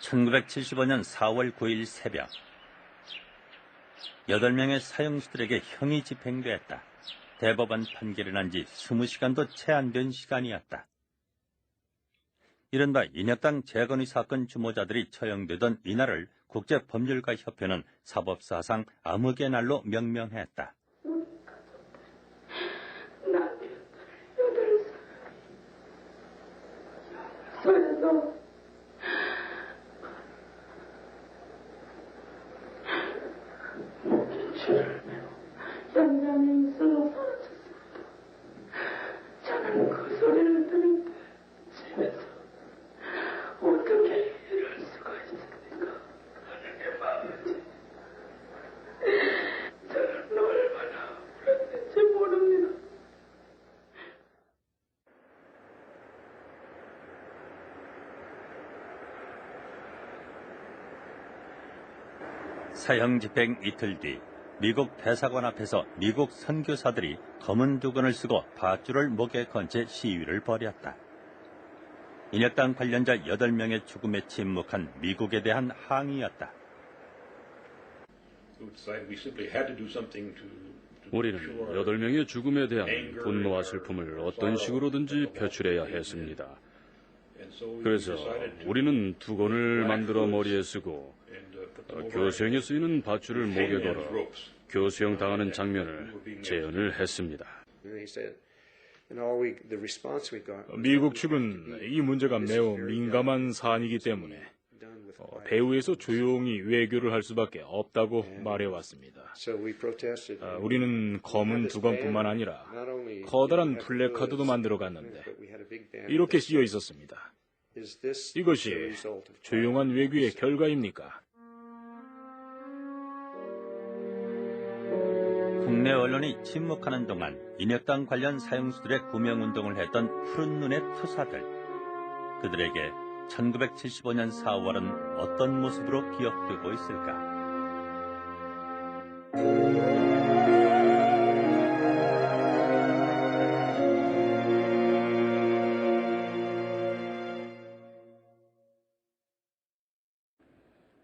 1975년 4월 9일 새벽, 8명의 사형수들에게 형이 집행됐다. 대법원 판결이 난 지 20시간도 채 안 된 시간이었다. 이른바 인혁당 재건의 사건 주모자들이 처형되던 이날을 국제법률가협회는 사법사상 암흑의 날로 명명했다. 연장에 있어서 사라졌습니다. 저는 그 소리를 들을 때 집에서 어떻게 이럴 수가 있습니까? 하나님 아버지, 저는 얼마나 울었는지 모릅니다. 사형 집행 이틀 뒤 미국 대사관 앞에서 미국 선교사들이 검은 두건을 쓰고 밧줄을 목에 건 채 시위를 벌였다. 인혁당 관련자 8명의 죽음에 침묵한 미국에 대한 항의였다. 우리는 8명의 죽음에 대한 분노와 슬픔을 어떤 식으로든지 표출해야 했습니다. 그래서 우리는 두건을 만들어 머리에 쓰고 교수형에 쓰이는 밧줄을 목에 걸어 교수형 당하는 장면을 재현을 했습니다. 미국 측은 이 문제가 매우 민감한 사안이기 때문에 배후에서 조용히 외교를 할 수밖에 없다고 말해왔습니다. 우리는 검은 두건뿐만 아니라 커다란 플래카드도 만들어 갔는데 이렇게 쓰여 있었습니다. 이것이 조용한 외교의 결과입니까? 국내 언론이 침묵하는 동안 인혁당 관련 사형수들의 구명운동을 했던 푸른 눈의 투사들. 그들에게 1975년 4월은 어떤 모습으로 기억되고 있을까?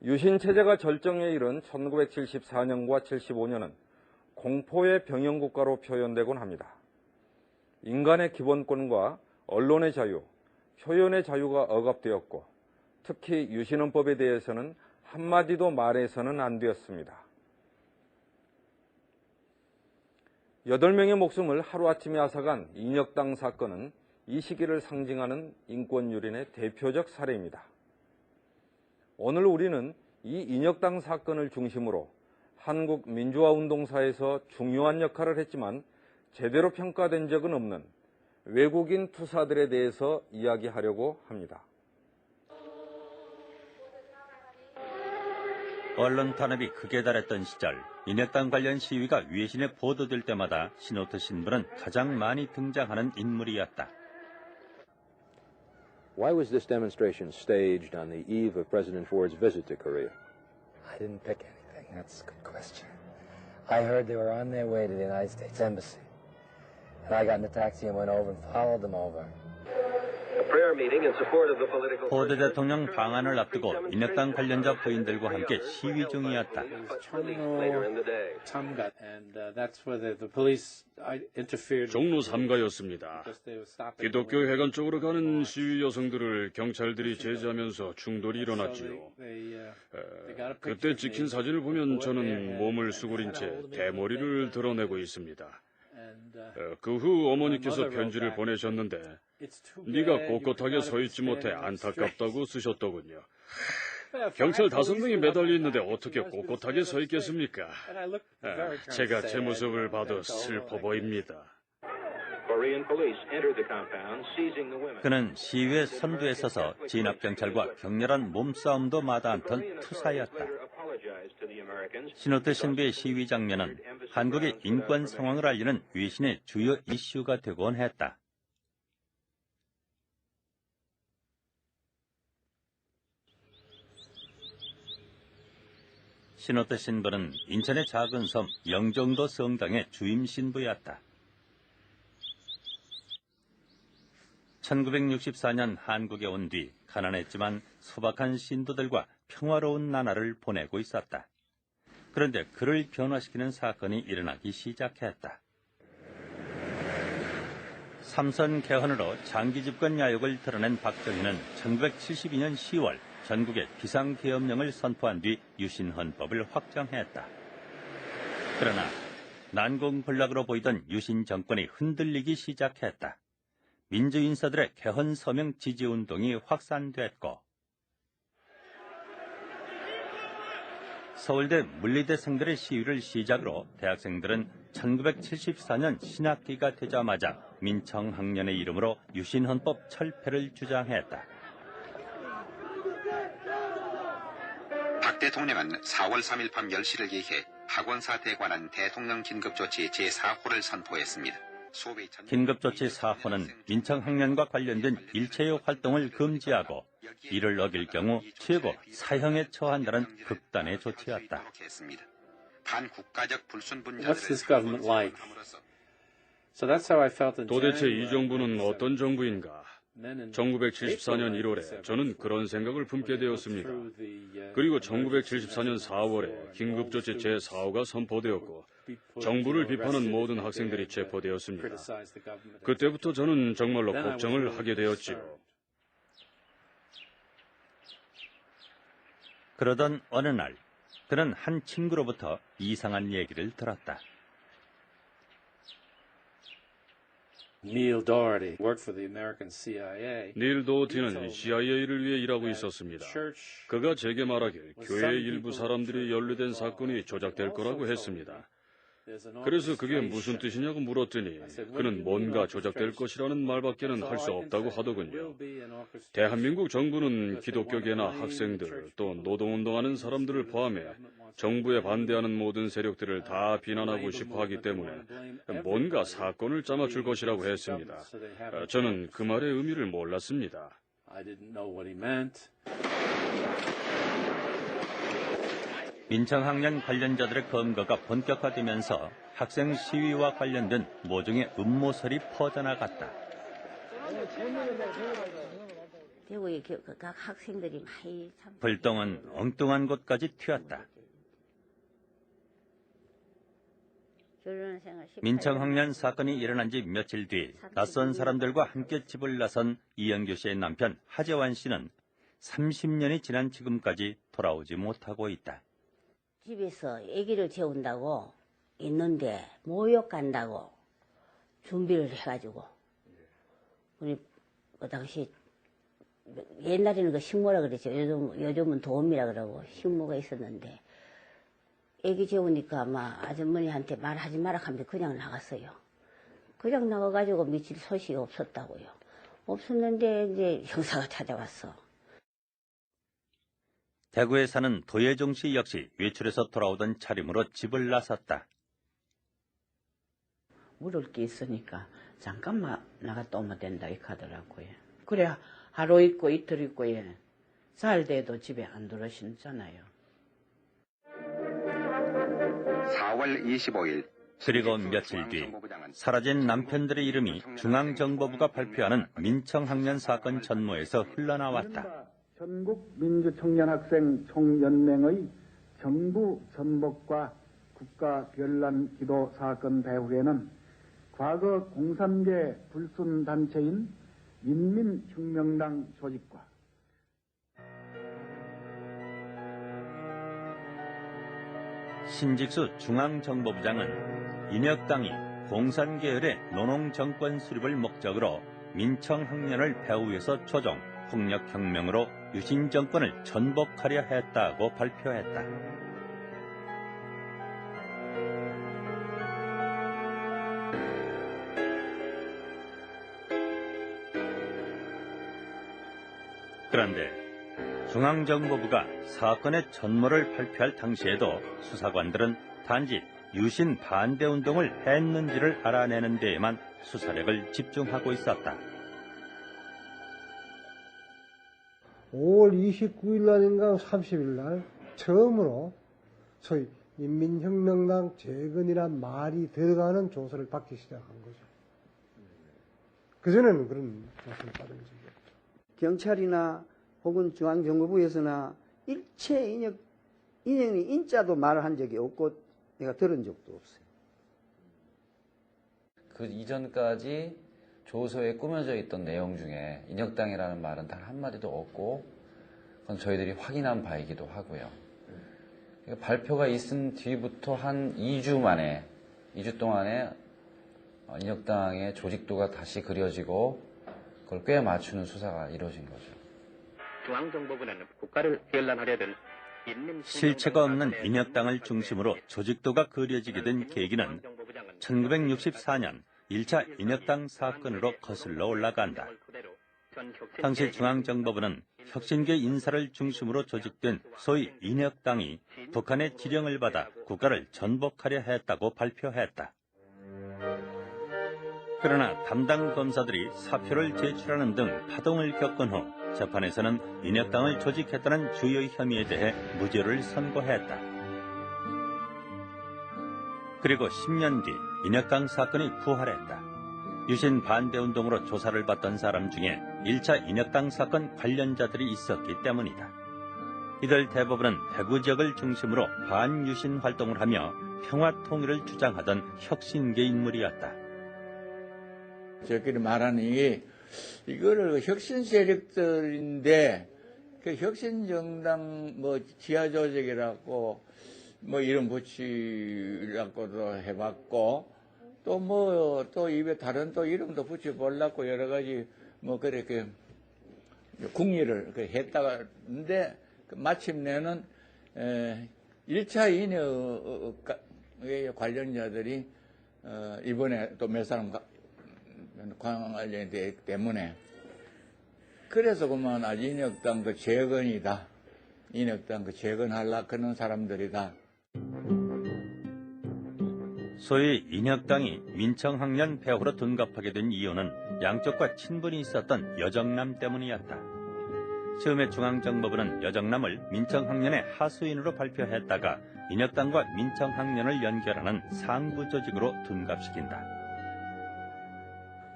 유신 체제가 절정에 이른 1974년과 75년은 공포의 병영국가로 표현되곤 합니다. 인간의 기본권과 언론의 자유, 표현의 자유가 억압되었고 특히 유신헌법에 대해서는 한마디도 말해서는 안 되었습니다. 8명의 목숨을 하루아침에 앗아간 인혁당 사건은 이 시기를 상징하는 인권유린의 대표적 사례입니다. 오늘 우리는 이 인혁당 사건을 중심으로 한국 민주화운동사에서 중요한 역할을 했지만 제대로 평가된 적은 없는 외국인 투사들에 대해서 이야기하려고 합니다. 언론 탄압이 극에 달했던 시절, 인혁당 관련 시위가 외신에 보도될 때마다 신호트 신부는 가장 많이 등장하는 인물이었다. Why was this demonstration staged on the eve of President Ford's visit to Korea? I didn't pick anything. That's a good question. I heard they were on their way to the United States Embassy. And I got in a taxi and went over and followed them over. 포드 대통령 방한을 앞두고 인혁당 관련자 부인들과 함께 시위 중이었다. 종로 3가였습니다. 기독교 회관 쪽으로 가는 시위 여성들을 경찰들이 제지하면서 충돌이 일어났지요. 그때 찍힌 사진을 보면 저는 몸을 수그린 채 대머리를 드러내고 있습니다. 그 후 어머니께서 편지를 보내셨는데 네가 꼿꼿하게 서 있지 못해 안타깝다고 쓰셨더군요. 경찰 5명이 매달려 있는데 어떻게 꼿꼿하게 서 있겠습니까? 제가 제 모습을 봐도 슬퍼 보입니다. 그는 시위의 선두에 서서 진압경찰과 격렬한 몸싸움도 마다 않던 투사였다. 신호트 신부의 시위 장면은 한국의 인권 상황을 알리는 외신의 주요 이슈가 되곤 했다. 신호트 신부는 인천의 작은 섬 영종도 성당의 주임 신부였다. 1964년 한국에 온 뒤 가난했지만 소박한 신도들과 평화로운 나날을 보내고 있었다. 그런데 그를 변화시키는 사건이 일어나기 시작했다. 삼선 개헌으로 장기 집권 야욕을 드러낸 박정희는 1972년 10월 전국에 비상계엄령을 선포한 뒤 유신헌법을 확정했다. 그러나 난공불락으로 보이던 유신 정권이 흔들리기 시작했다. 민주인사들의 개헌 서명 지지운동이 확산됐고 서울대 물리대생들의 시위를 시작으로 대학생들은 1974년 신학기가 되자마자 민청학년의 이름으로 유신헌법 철폐를 주장했다. 박 대통령은 4월 3일 밤 10시를 기해 학원사 대관한 대통령 긴급조치 제4호를 선포했습니다. 긴급조치 4호는 민청학년과 관련된 일체의 활동을 금지하고 이를 어길 경우 최고 사형에 처한다는 극단의 조치였다. 반국가적 불순분열을 What's this government like? So that's how I felt in 도대체 January. 이 정부는 어떤 정부인가? 1974년 1월에 저는 그런 생각을 품게 되었습니다. 그리고 1974년 4월에 긴급조치 제4호가 선포되었고 정부를 비판한 모든 학생들이 체포되었습니다. 그때부터 저는 정말로 걱정을 하게 되었지요. 그러던 어느 날 그는 한 친구로부터 이상한 얘기를 들었다. Neil Doherty worked for the American CIA. 닐 도어티는 CIA를 위해 일하고 있었습니다. 그가 제게 말하길 교회의 일부 사람들이 연루된 사건이 조작될 거라고 했습니다. 그래서 그게 무슨 뜻이냐고 물었더니 그는 뭔가 조작될 것이라는 말밖에는 할 수 없다고 하더군요. 대한민국 정부는 기독교계나 학생들 또 노동운동하는 사람들을 포함해 정부에 반대하는 모든 세력들을 다 비난하고 싶어 하기 때문에 뭔가 사건을 짜맞출 것이라고 했습니다. 저는 그 말의 의미를 몰랐습니다. 민청학년 관련자들의 검거가 본격화되면서 학생 시위와 관련된 모종의 음모설이 퍼져나갔다. 대구의 각 학생들이 많이 불똥은 엉뚱한 곳까지 튀었다. 민청학년 사건이 일어난 지 며칠 뒤 낯선 사람들과 함께 집을 나선 이영규 씨의 남편 하재환 씨는 30년이 지난 지금까지 돌아오지 못하고 있다. 집에서 아기를 재운다고 있는데 모욕 간다고 준비를 해가지고 우리 그 당시 옛날에는 그 식모라 그랬죠. 요즘은 도움이라 그러고 식모가 있었는데 아기 재우니까 아마 아주머니한테 말하지 마라 하면서 그냥 나갔어요. 그냥 나가가지고 며칠 소식이 없었다고요. 없었는데 이제 형사가 찾아왔어. 대구에 사는 도예종 씨 역시 외출해서 돌아오던 차림으로 집을 나섰다. 물을 게 있으니까 잠깐만 나갔다 오면 된다 이렇게 하더라고요. 그래 하루 있고 이틀 있고 예. 살 돼도 집에 안 들어오시잖아요. 4월 25일 그리고 며칠 뒤 사라진 남편들의 이름이 중앙정보부가 발표하는 민청학년 사건 전모에서 흘러나왔다. 전국민주청년학생 총연맹의 정부 전복과 국가별난 기도 사건 배후에는 과거 공산계 불순단체인 민민혁명당 조직과 신직수 중앙정보부장은 인혁당이 공산계열의 노농정권 수립을 목적으로 민청학년을 배후에서 조종, 폭력혁명으로 유신정권을 전복하려 했다고 발표했다. 그런데 중앙정보부가 사건의 전모를 발표할 당시에도 수사관들은 단지 유신 반대운동을 했는지를 알아내는 데에만 수사력을 집중하고 있었다. 5월 29일 날인가 30일 날 처음으로 소위 인민혁명당 재건이란 말이 들어가는 조서를 받기 시작한 거죠. 그전에는 그런 조사를 받은 적이 없죠. 경찰이나 혹은 중앙정보부에서나 일체 인연이 인자도 말을 한 적이 없고 내가 들은 적도 없어요. 그 이전까지 조서에 꾸며져 있던 내용 중에 인혁당이라는 말은 단 한마디도 없고 그건 저희들이 확인한 바이기도 하고요. 그러니까 발표가 있은 뒤부터 한 2주 동안에 인혁당의 조직도가 다시 그려지고 그걸 꽤 맞추는 수사가 이루어진 거죠. 중앙정보부는 국가를 결란하려던 실체가 없는 인혁당을 중심으로 조직도가 그려지게 된 계기는 1964년 1차 인혁당 사건으로 거슬러 올라간다. 당시 중앙정보부는 혁신계 인사를 중심으로 조직된 소위 인혁당이 북한의 지령을 받아 국가를 전복하려 했다고 발표했다. 그러나 담당 검사들이 사표를 제출하는 등 파동을 겪은 후 재판에서는 인혁당을 조직했다는 주요 혐의에 대해 무죄를 선고했다. 그리고 10년 뒤 인혁당 사건이 부활했다. 유신 반대운동으로 조사를 받던 사람 중에 1차 인혁당 사건 관련자들이 있었기 때문이다. 이들 대부분은 대구 지역을 중심으로 반유신 활동을 하며 평화 통일을 주장하던 혁신계 인물이었다. 저끼리 말하니 이거를 혁신 세력들인데 그 혁신정당 뭐 지하 조직이라고 뭐 이름 붙이라고도 해봤고 또 입에 다른 또 이름도 붙여보려고 여러 가지 뭐 그렇게 궁리를 했다가인데 마침내는 1차 인혁 관련자들이 이번에 또 몇 사람 관련되기 때문에 그래서 그만 인혁당 그 재건이다. 인혁당 그 재건하려고 그런 사람들이다. 소위 인혁당이 민청학년 폐허로 둔갑하게 된 이유는 양쪽과 친분이 있었던 여정남 때문이었다. 처음에 중앙정보부는 여정남을 민청학년의 하수인으로 발표했다가 인혁당과 민청학년을 연결하는 상부 조직으로 둔갑시킨다.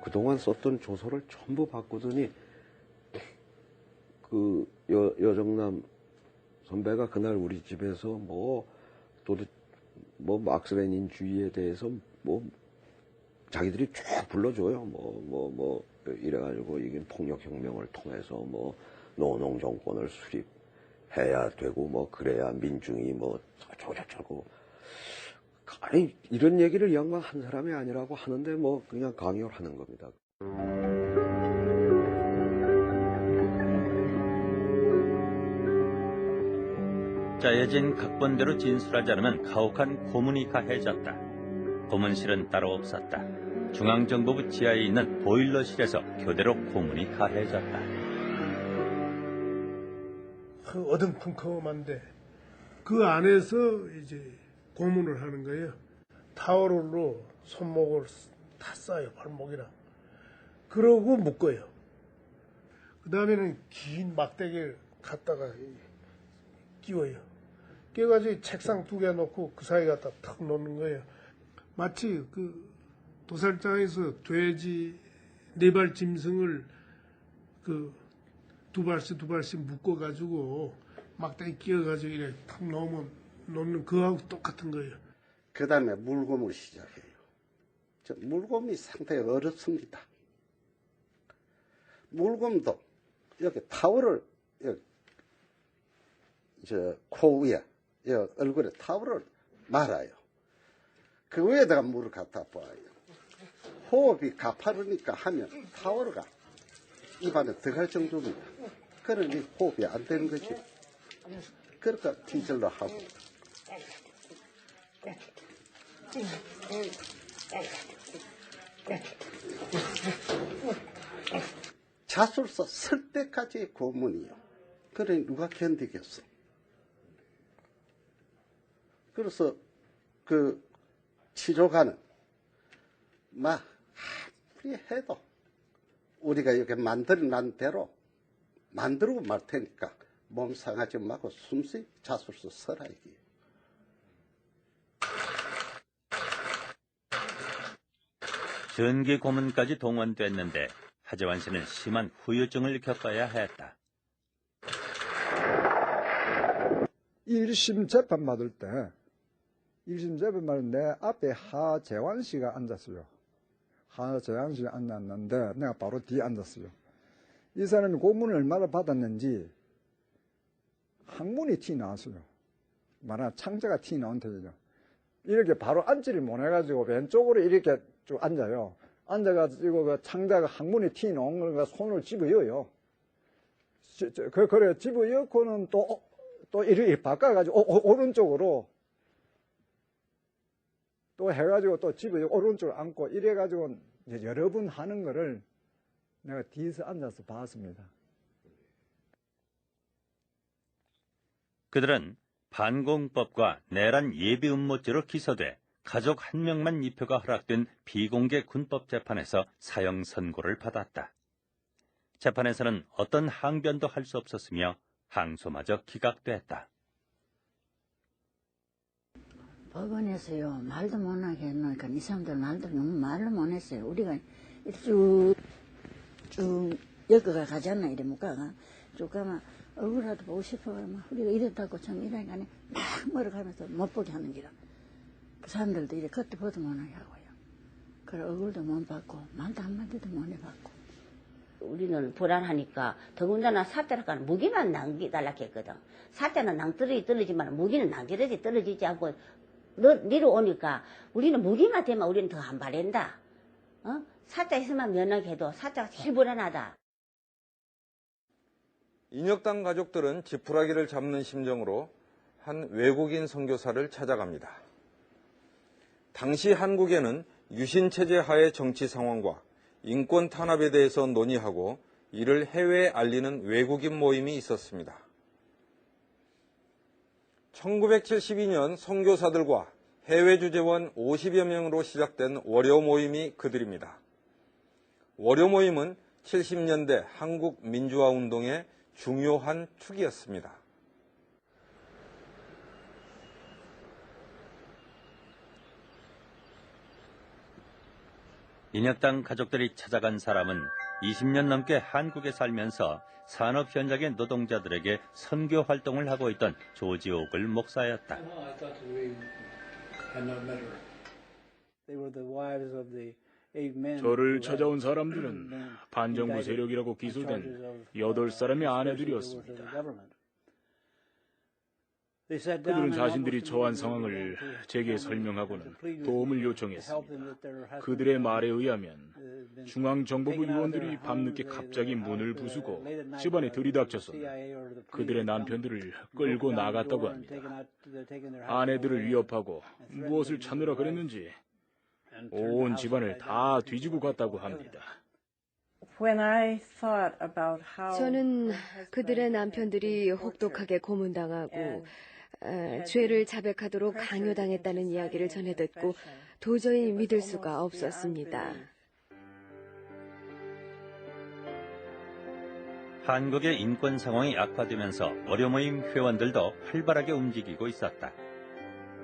그동안 썼던 조서를 전부 바꾸더니 그 여정남 선배가 그날 우리 집에서 뭐 막스레닌주의에 대해서 자기들이 쭉 불러줘요. 이래가지고 이게 폭력혁명을 통해서 노농 정권을 수립해야 되고 그래야 민중이 저저저고 아니 이런 얘기를 이 양반 한 사람이 아니라고 하는데 그냥 강요를 하는 겁니다. 짜여진 각본대로 진술하지 않으면 가혹한 고문이 가해졌다. 고문실은 따로 없었다. 중앙정보부 지하에 있는 보일러실에서 교대로 고문이 가해졌다. 어둠컴컴한데 그 안에서 이제 고문을 하는 거예요. 타월로 손목을 탔어요, 발목이랑. 그러고 묶어요. 그 다음에는 긴 막대기를 갖다가 끼워요. 끼워가지고 책상 2개 놓고 그 사이 갖다 탁 놓는 거예요. 마치 그 도살장에서 돼지 4발 짐승을 그 2발씩 묶어가지고 막대기 끼워가지고 이렇게 탁 놓는 그거하고 똑같은 거예요. 그 다음에 물곰을 시작해요. 물곰이 상당히 어렵습니다. 물곰도 여기 타월을 코 위에 얼굴에 타월을 말아요. 그 위에다가 물을 갖다 부어요. 호흡이 가파르니까 하면 타월가 입안에 들어갈 정도입니다. 그러니 호흡이 안 되는 거죠. 그러니까 티절로 하고. 자술서 쓸 때까지 고문이요. 그래 누가 견디겠어. 그래서 그 치료가는 아무리 해도 우리가 이렇게 만들어난 대로 만들고 말 테니까 몸 상하지 말고 숨쉬 자술서 써라 이게. 전기 고문까지 동원됐는데 하재환 씨는 심한 후유증을 겪어야 했다. 1심 재판 받을 때 1심 재판 받을 때 내 앞에 하재환 씨가 앉았어요. 하재환 씨가 앉았는데 내가 바로 뒤에 앉았어요. 이 사람이 고문을 얼마나 받았는지 항문이 티 나왔어요. 말하면 창자가 티 나온 터이죠. 이렇게 바로 앉지를 못해가지고 왼쪽으로 이렇게 쭉 앉아요. 앉아가지고 그 창자가 항문이 티 나온 걸 손을 집어여요. 그래 집어여고는 또 이렇게 바꿔가지고 오른쪽으로 또 해가지고 또 집어여 오른쪽으로 앉고 이래가지고 이제 여러 번 하는 거를 내가 뒤에서 앉아서 봤습니다. 그들은 반공법과 내란 예비 음모죄로 기소돼 가족 한 명만 입표가 허락된 비공개 군법 재판에서 사형 선고를 받았다. 재판에서는 어떤 항변도 할 수 없었으며 항소마저 기각됐다. 법원에서요 말도 못하게 해놓으니까 이 사람들 말도 너무 말로 못했어요. 우리가 쭉 엮어가 가잖아. 이래 못 가가 쭉 가면 얼굴이라도 보고 싶어. 우리가 이랬다고 참 이러니까 막 멀어가면서 못 보게 하는 기라. 그 사람들도 이래 그것도 보도 못하게 하고요. 그래 얼굴도 못 받고 말도 한마디도 못 해봤고. 우리는 불안하니까 더군다나 사태라까는 무기만 남기달라고 했거든. 사태는 낭떨어지지만 무기는 떨어지지 않고 니로 오니까 우리는 무기만 되면 우리는 더 안 바랜다. 사자 있으면 면허해도 사자가 제일 불안하다. 인혁당 가족들은 지푸라기를 잡는 심정으로 한 외국인 선교사를 찾아갑니다. 당시 한국에는 유신체제 하의 정치 상황과 인권 탄압에 대해서 논의하고 이를 해외에 알리는 외국인 모임이 있었습니다. 1972년 선교사들과 해외 주재원 50여 명으로 시작된 월요 모임이 그들입니다. 월요 모임은 70년대 한국 민주화 운동의 중요한 축이었습니다. 인혁당 가족들이 찾아간 사람은 20년 넘게 한국에 살면서 산업 현장의 노동자들에게 선교 활동을 하고 있던 조지 오글 목사였다. 저를 찾아온 사람들은 반정부 세력이라고 기소된 8사람의 아내들이었습니다. 그들은 자신들이 처한 상황을 제게 설명하고는 도움을 요청했습니다. 그들의 말에 의하면 중앙정보부 요원들이 밤늦게 갑자기 문을 부수고 집안에 들이닥쳤었는데 그들의 남편들을 끌고 나갔다고 합니다. 아내들을 위협하고 무엇을 찾느라 그랬는지 온 집안을 다 뒤지고 갔다고 합니다. 저는 그들의 남편들이 혹독하게 고문당하고 죄를 자백하도록 강요당했다는 이야기를 전해 듣고 도저히 믿을 수가 없었습니다. 한국의 인권 상황이 악화되면서 월요 모임 회원들도 활발하게 움직이고 있었다.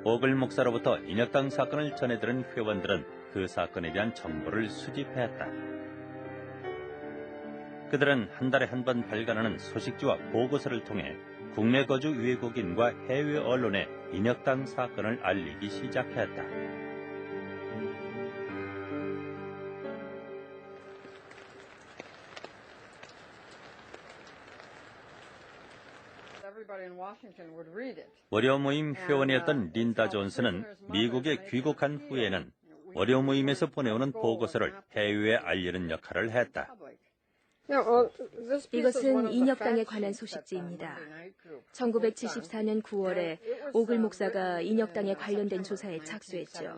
오글 목사로부터 인혁당 사건을 전해 들은 회원들은 그 사건에 대한 정보를 수집했다. 그들은 한 달에 한 번 발간하는 소식지와 보고서를 통해 국내 거주 외국인과 해외 언론에 인혁당 사건을 알리기 시작했다. 월요 모임 회원이었던 린다 존스는 미국에 귀국한 후에는 월요 모임에서 보내오는 보고서를 해외에 알리는 역할을 했다. 이것은 인혁당에 관한 소식지입니다. 1974년 9월에 오글 목사가 인혁당에 관련된 조사에 착수했죠.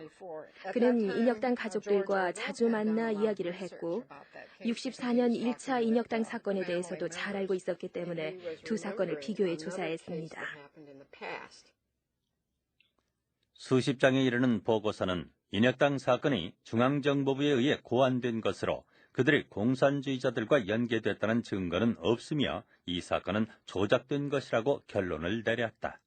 그는 인혁당 가족들과 자주 만나 이야기를 했고 64년 1차 인혁당 사건에 대해서도 잘 알고 있었기 때문에 두 사건을 비교해 조사했습니다. 수십 장에 이르는 보고서는 인혁당 사건이 중앙정보부에 의해 고안된 것으로 그들이 공산주의자들과 연계됐다는 증거는 없으며 이 사건은 조작된 것이라고 결론을 내렸다.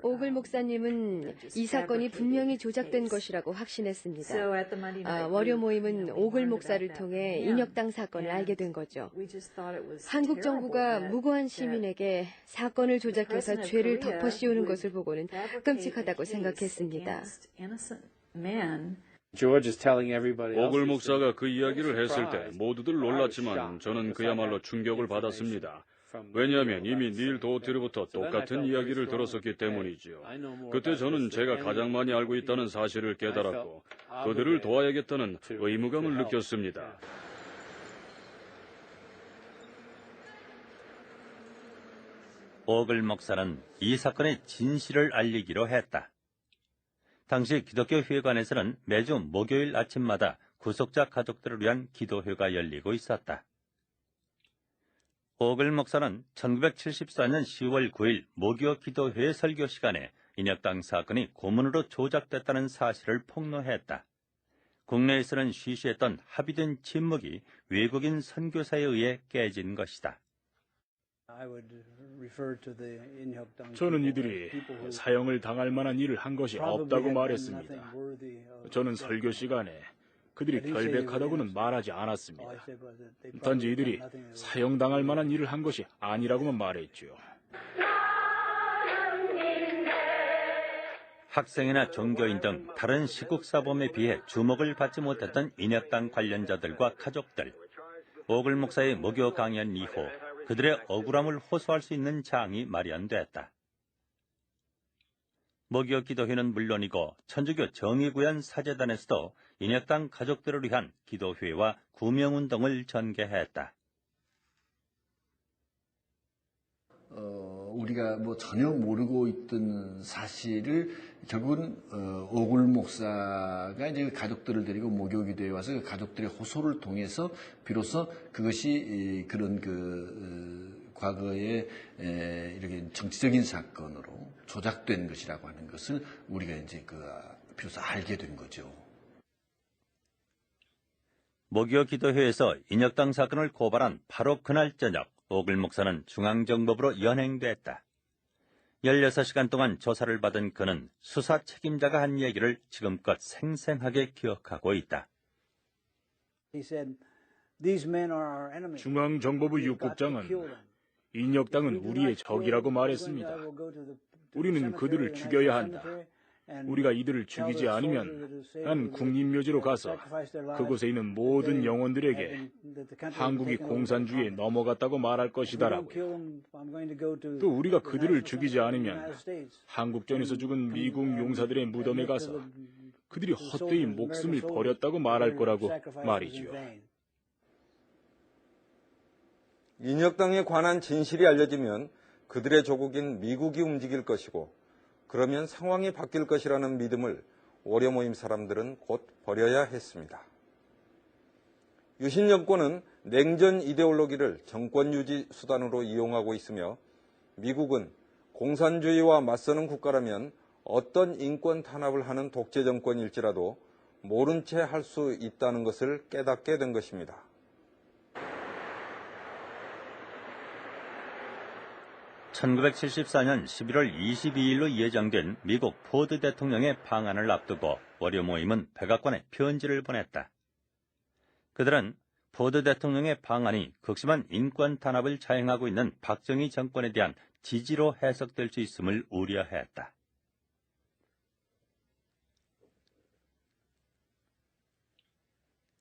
오글 목사님은 이 사건이 분명히 조작된 것이라고 확신했습니다. 월요 모임은 오글 목사를 통해 인혁당 사건을 알게 된 거죠. 한국 정부가 무고한 시민에게 사건을 조작해서 죄를 덮어씌우는 것을 보고는 끔찍하다고 생각했습니다. 오글 목사가 그 이야기를 했을 때 모두들 놀랐지만 저는 그야말로 충격을 받았습니다. 왜냐하면 이미 닐 도어티로부터 똑같은 이야기를 들었었기 때문이지요. 그때 저는 제가 가장 많이 알고 있다는 사실을 깨달았고 그들을 도와야겠다는 의무감을 느꼈습니다. 오글 목사는 이 사건의 진실을 알리기로 했다. 당시 기독교 회관에서는 매주 목요일 아침마다 구속자 가족들을 위한 기도회가 열리고 있었다. 오글 목사는 1974년 10월 9일 모교 기도회의 설교 시간에 인혁당 사건이 고문으로 조작됐다는 사실을 폭로했다. 국내에서는 쉬쉬했던 합의된 침묵이 외국인 선교사에 의해 깨진 것이다. 저는 이들이 사형을 당할 만한 일을 한 것이 없다고 말했습니다. 저는 설교 시간에 그들이 결백하다고는 말하지 않았습니다. 단지 이들이 사형당할 만한 일을 한 것이 아니라고만 말했죠. 학생이나 종교인 등 다른 시국사범에 비해 주목을 받지 못했던 인혁당 관련자들과 가족들. 오글 목사의 모교 강연 이후 그들의 억울함을 호소할 수 있는 장이 마련됐다. 모교 기도회는 물론이고 천주교 정의구현 사제단에서도 인혁당 가족들을 위한 기도회와 구명운동을 전개했다. 우리가 전혀 모르고 있던 사실을 결국은 오글 목사가 이제 가족들을 데리고 모교 기도에 와서 그 가족들의 호소를 통해서 비로소 그것이 그런 과거에 이렇게 정치적인 사건으로 조작된 것이라고 하는 것을 우리가 이제 비로소 알게 된 거죠. 모교 기도회에서 인혁당 사건을 고발한 바로 그날 저녁 오글 목사는 중앙정법으로 연행됐다. 16시간 동안 조사를 받은 그는 수사 책임자가 한 얘기를 지금껏 생생하게 기억하고 있다. 중앙정보부 육국장은 인혁당은 우리의 적이라고 말했습니다. 우리는 그들을 죽여야 한다. 우리가 이들을 죽이지 않으면 난 국립묘지로 가서 그곳에 있는 모든 영혼들에게 한국이 공산주의에 넘어갔다고 말할 것이다라고요. 또 우리가 그들을 죽이지 않으면 한국전에서 죽은 미국 용사들의 무덤에 가서 그들이 헛되이 목숨을 버렸다고 말할 거라고 말이지요. 인혁당에 관한 진실이 알려지면 그들의 조국인 미국이 움직일 것이고 그러면 상황이 바뀔 것이라는 믿음을 월요 모임 사람들은 곧 버려야 했습니다. 유신 정권은 냉전 이데올로기를 정권 유지 수단으로 이용하고 있으며 미국은 공산주의와 맞서는 국가라면 어떤 인권 탄압을 하는 독재 정권일지라도 모른 채 할 수 있다는 것을 깨닫게 된 것입니다. (1974년 11월 22일로 예정된 미국 포드 대통령의 방한을 앞두고 월요 모임은 백악관에 편지를 보냈다. 그들은 포드 대통령의 방한이 극심한 인권 탄압을 자행하고 있는 박정희 정권에 대한 지지로 해석될 수 있음을 우려했다.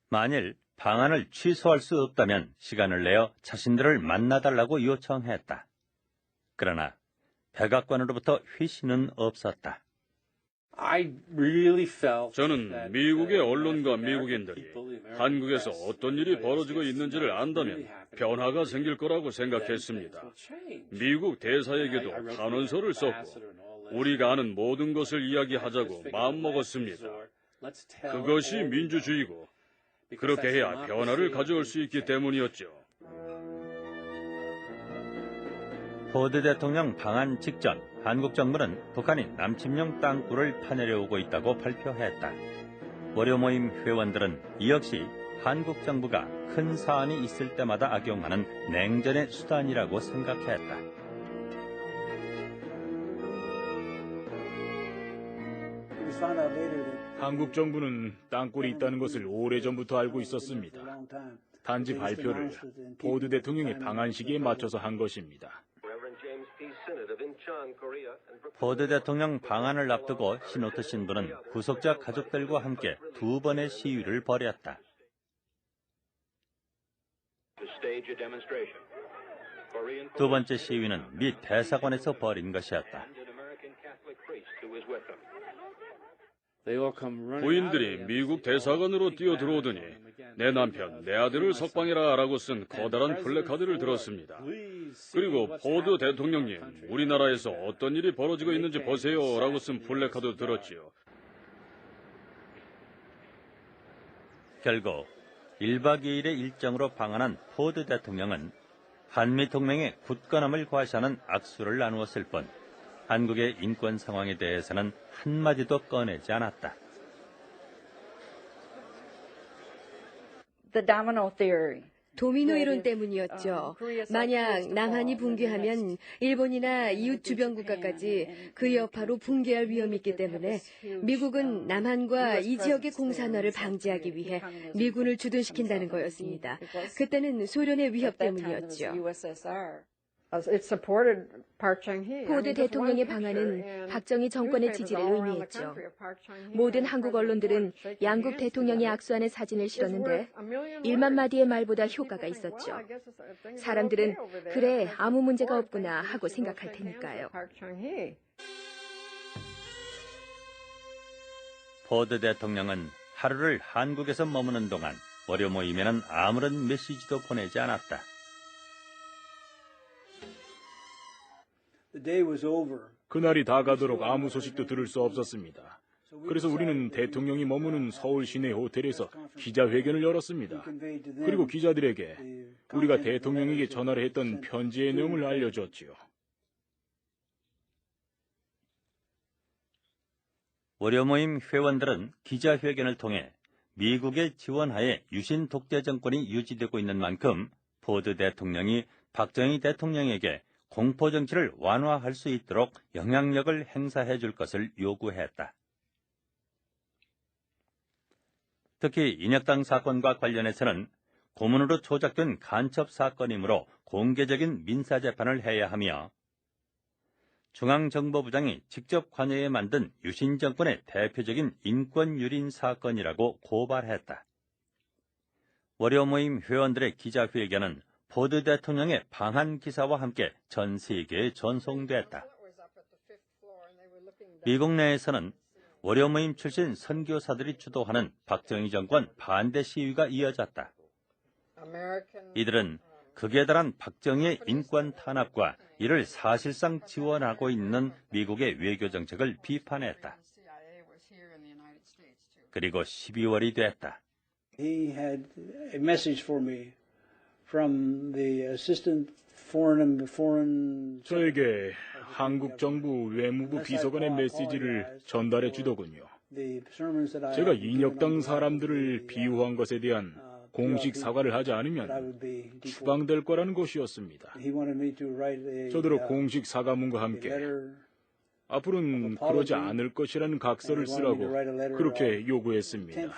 만일 방한을 취소할 수 없다면 시간을 내어 자신들을 만나달라고 요청했다. 그러나 백악관으로부터 회신은 없었다. 저는 미국의 언론과 미국인들이 한국에서 어떤 일이 벌어지고 있는지를 안다면 변화가 생길 거라고 생각했습니다. 미국 대사에게도 탄원서를 썼고 우리가 아는 모든 것을 이야기하자고 마음먹었습니다. 그것이 민주주의고 그렇게 해야 변화를 가져올 수 있기 때문이었죠. 포드 대통령 방한 직전 한국 정부는 북한이 남침용 땅굴을 파내려오고 있다고 발표했다. 월요 모임 회원들은 이 역시 한국 정부가 큰 사안이 있을 때마다 악용하는 냉전의 수단이라고 생각했다. 한국 정부는 땅굴이 있다는 것을 오래전부터 알고 있었습니다. 단지 발표를 포드 대통령의 방한 시기에 맞춰서 한 것입니다. 포드 대통령 방한을 앞두고 시노트 신부는 구속자 가족들과 함께 2번의 시위를 벌였다. 두 번째 시위는 미 대사관에서 벌인 것이었다. 부인들이 미국 대사관으로 뛰어들어오더니 내 남편, 내 아들을 석방해라 라고 쓴 커다란 플래카드를 들었습니다. 그리고 포드 대통령님, 우리나라에서 어떤 일이 벌어지고 있는지 보세요 라고 쓴 플래카드 들었지요. 결국 1박 2일의 일정으로 방한한 포드 대통령은 한미 동맹의 굳건함을 과시하는 악수를 나누었을 뿐 한국의 인권 상황에 대해서는 한마디도 꺼내지 않았다. 도미노 이론 때문이었죠. 만약 남한이 붕괴하면 일본이나 이웃 주변 국가까지 그 여파로 붕괴할 위험이 있기 때문에 미국은 남한과 이 지역의 공산화를 방지하기 위해 미군을 주둔시킨다는 거였습니다. 그때는 소련의 위협 때문이었죠. 포드 대통령의 방안은 박정희 정권의 지지를 의미했죠. 모든 한국 언론들은 양국 대통령이 악수하는 사진을 실었는데 1만 마디의 말보다 효과가 있었죠. 사람들은 그래, 아무 문제가 없구나 하고 생각할 테니까요. 포드 대통령은 하루를 한국에서 머무는 동안 월요 모임에는 아무런 메시지도 보내지 않았다. 그날이 다 가도록 아무 소식도 들을 수 없었습니다. 그래서 우리는 대통령이 머무는 서울 시내 호텔에서 기자회견을 열었습니다. 그리고 기자들에게 우리가 대통령에게 전화를 했던 편지의 내용을 알려줬지요. 월요 모임 회원들은 기자회견을 통해 미국의 지원하에 유신 독재 정권이 유지되고 있는 만큼 포드 대통령이 박정희 대통령에게 공포정치를 완화할 수 있도록 영향력을 행사해 줄 것을 요구했다. 특히 인혁당 사건과 관련해서는 고문으로 조작된 간첩 사건이므로 공개적인 민사재판을 해야 하며 중앙정보부장이 직접 관여해 만든 유신 정권의 대표적인 인권유린 사건이라고 고발했다. 월요 모임 회원들의 기자회견은 포드 대통령의 방한 기사와 함께 전 세계에 전송됐다. 미국 내에서는 월요 모임 출신 선교사들이 주도하는 박정희 정권 반대 시위가 이어졌다. 이들은 극에 달한 박정희의 인권 탄압과 이를 사실상 지원하고 있는 미국의 외교 정책을 비판했다. 그리고 12월이 됐다. He had a message for me from the assistant foreign 저에게 한국 정부 외무부 비서관의 메시지를 전달해 주더군요. 제가 인혁당 사람들을 비호한 것에 대한 공식 사과를 하지 않으면 추방될 거라는 것이었습니다. 저더러 공식 사과문과 함께 앞으로는 그러지 않을 것이라는 각서를 쓰라고 그렇게 요구했습니다.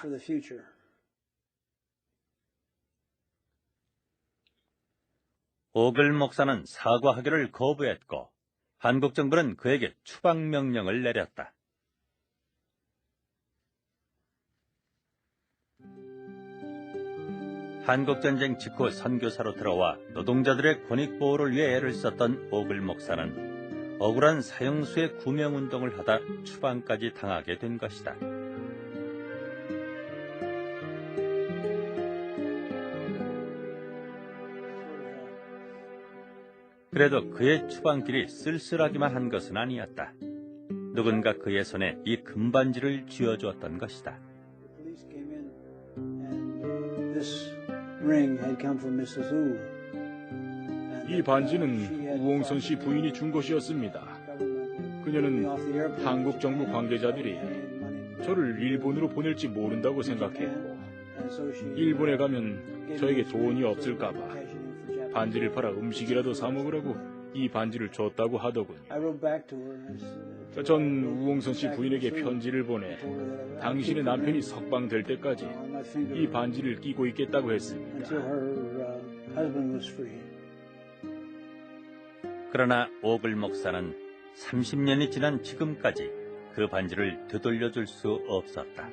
오글 목사는 사과하기를 거부했고 한국 정부는 그에게 추방 명령을 내렸다. 한국전쟁 직후 선교사로 들어와 노동자들의 권익보호를 위해 애를 썼던 오글 목사는 억울한 사형수의 구명운동을 하다 추방까지 당하게 된 것이다. 그래도 그의 추방길이 쓸쓸하기만 한 것은 아니었다. 누군가 그의 손에 이 금반지를 쥐어주었던 것이다. 이 반지는 우홍선 씨 부인이 준 것이었습니다. 그녀는 한국 정부 관계자들이 저를 일본으로 보낼지 모른다고 생각했고 일본에 가면 저에게 돈이 없을까 봐 반지를 팔아 음식이라도 사 먹으라고 이 반지를 줬다고 하더군요. 전 우홍선 씨 부인에게 편지를 보내 당신의 남편이 석방될 때까지 이 반지를 끼고 있겠다고 했습니다. 그러나 오글 목사는 30년이 지난 지금까지 그 반지를 되돌려줄 수 없었다.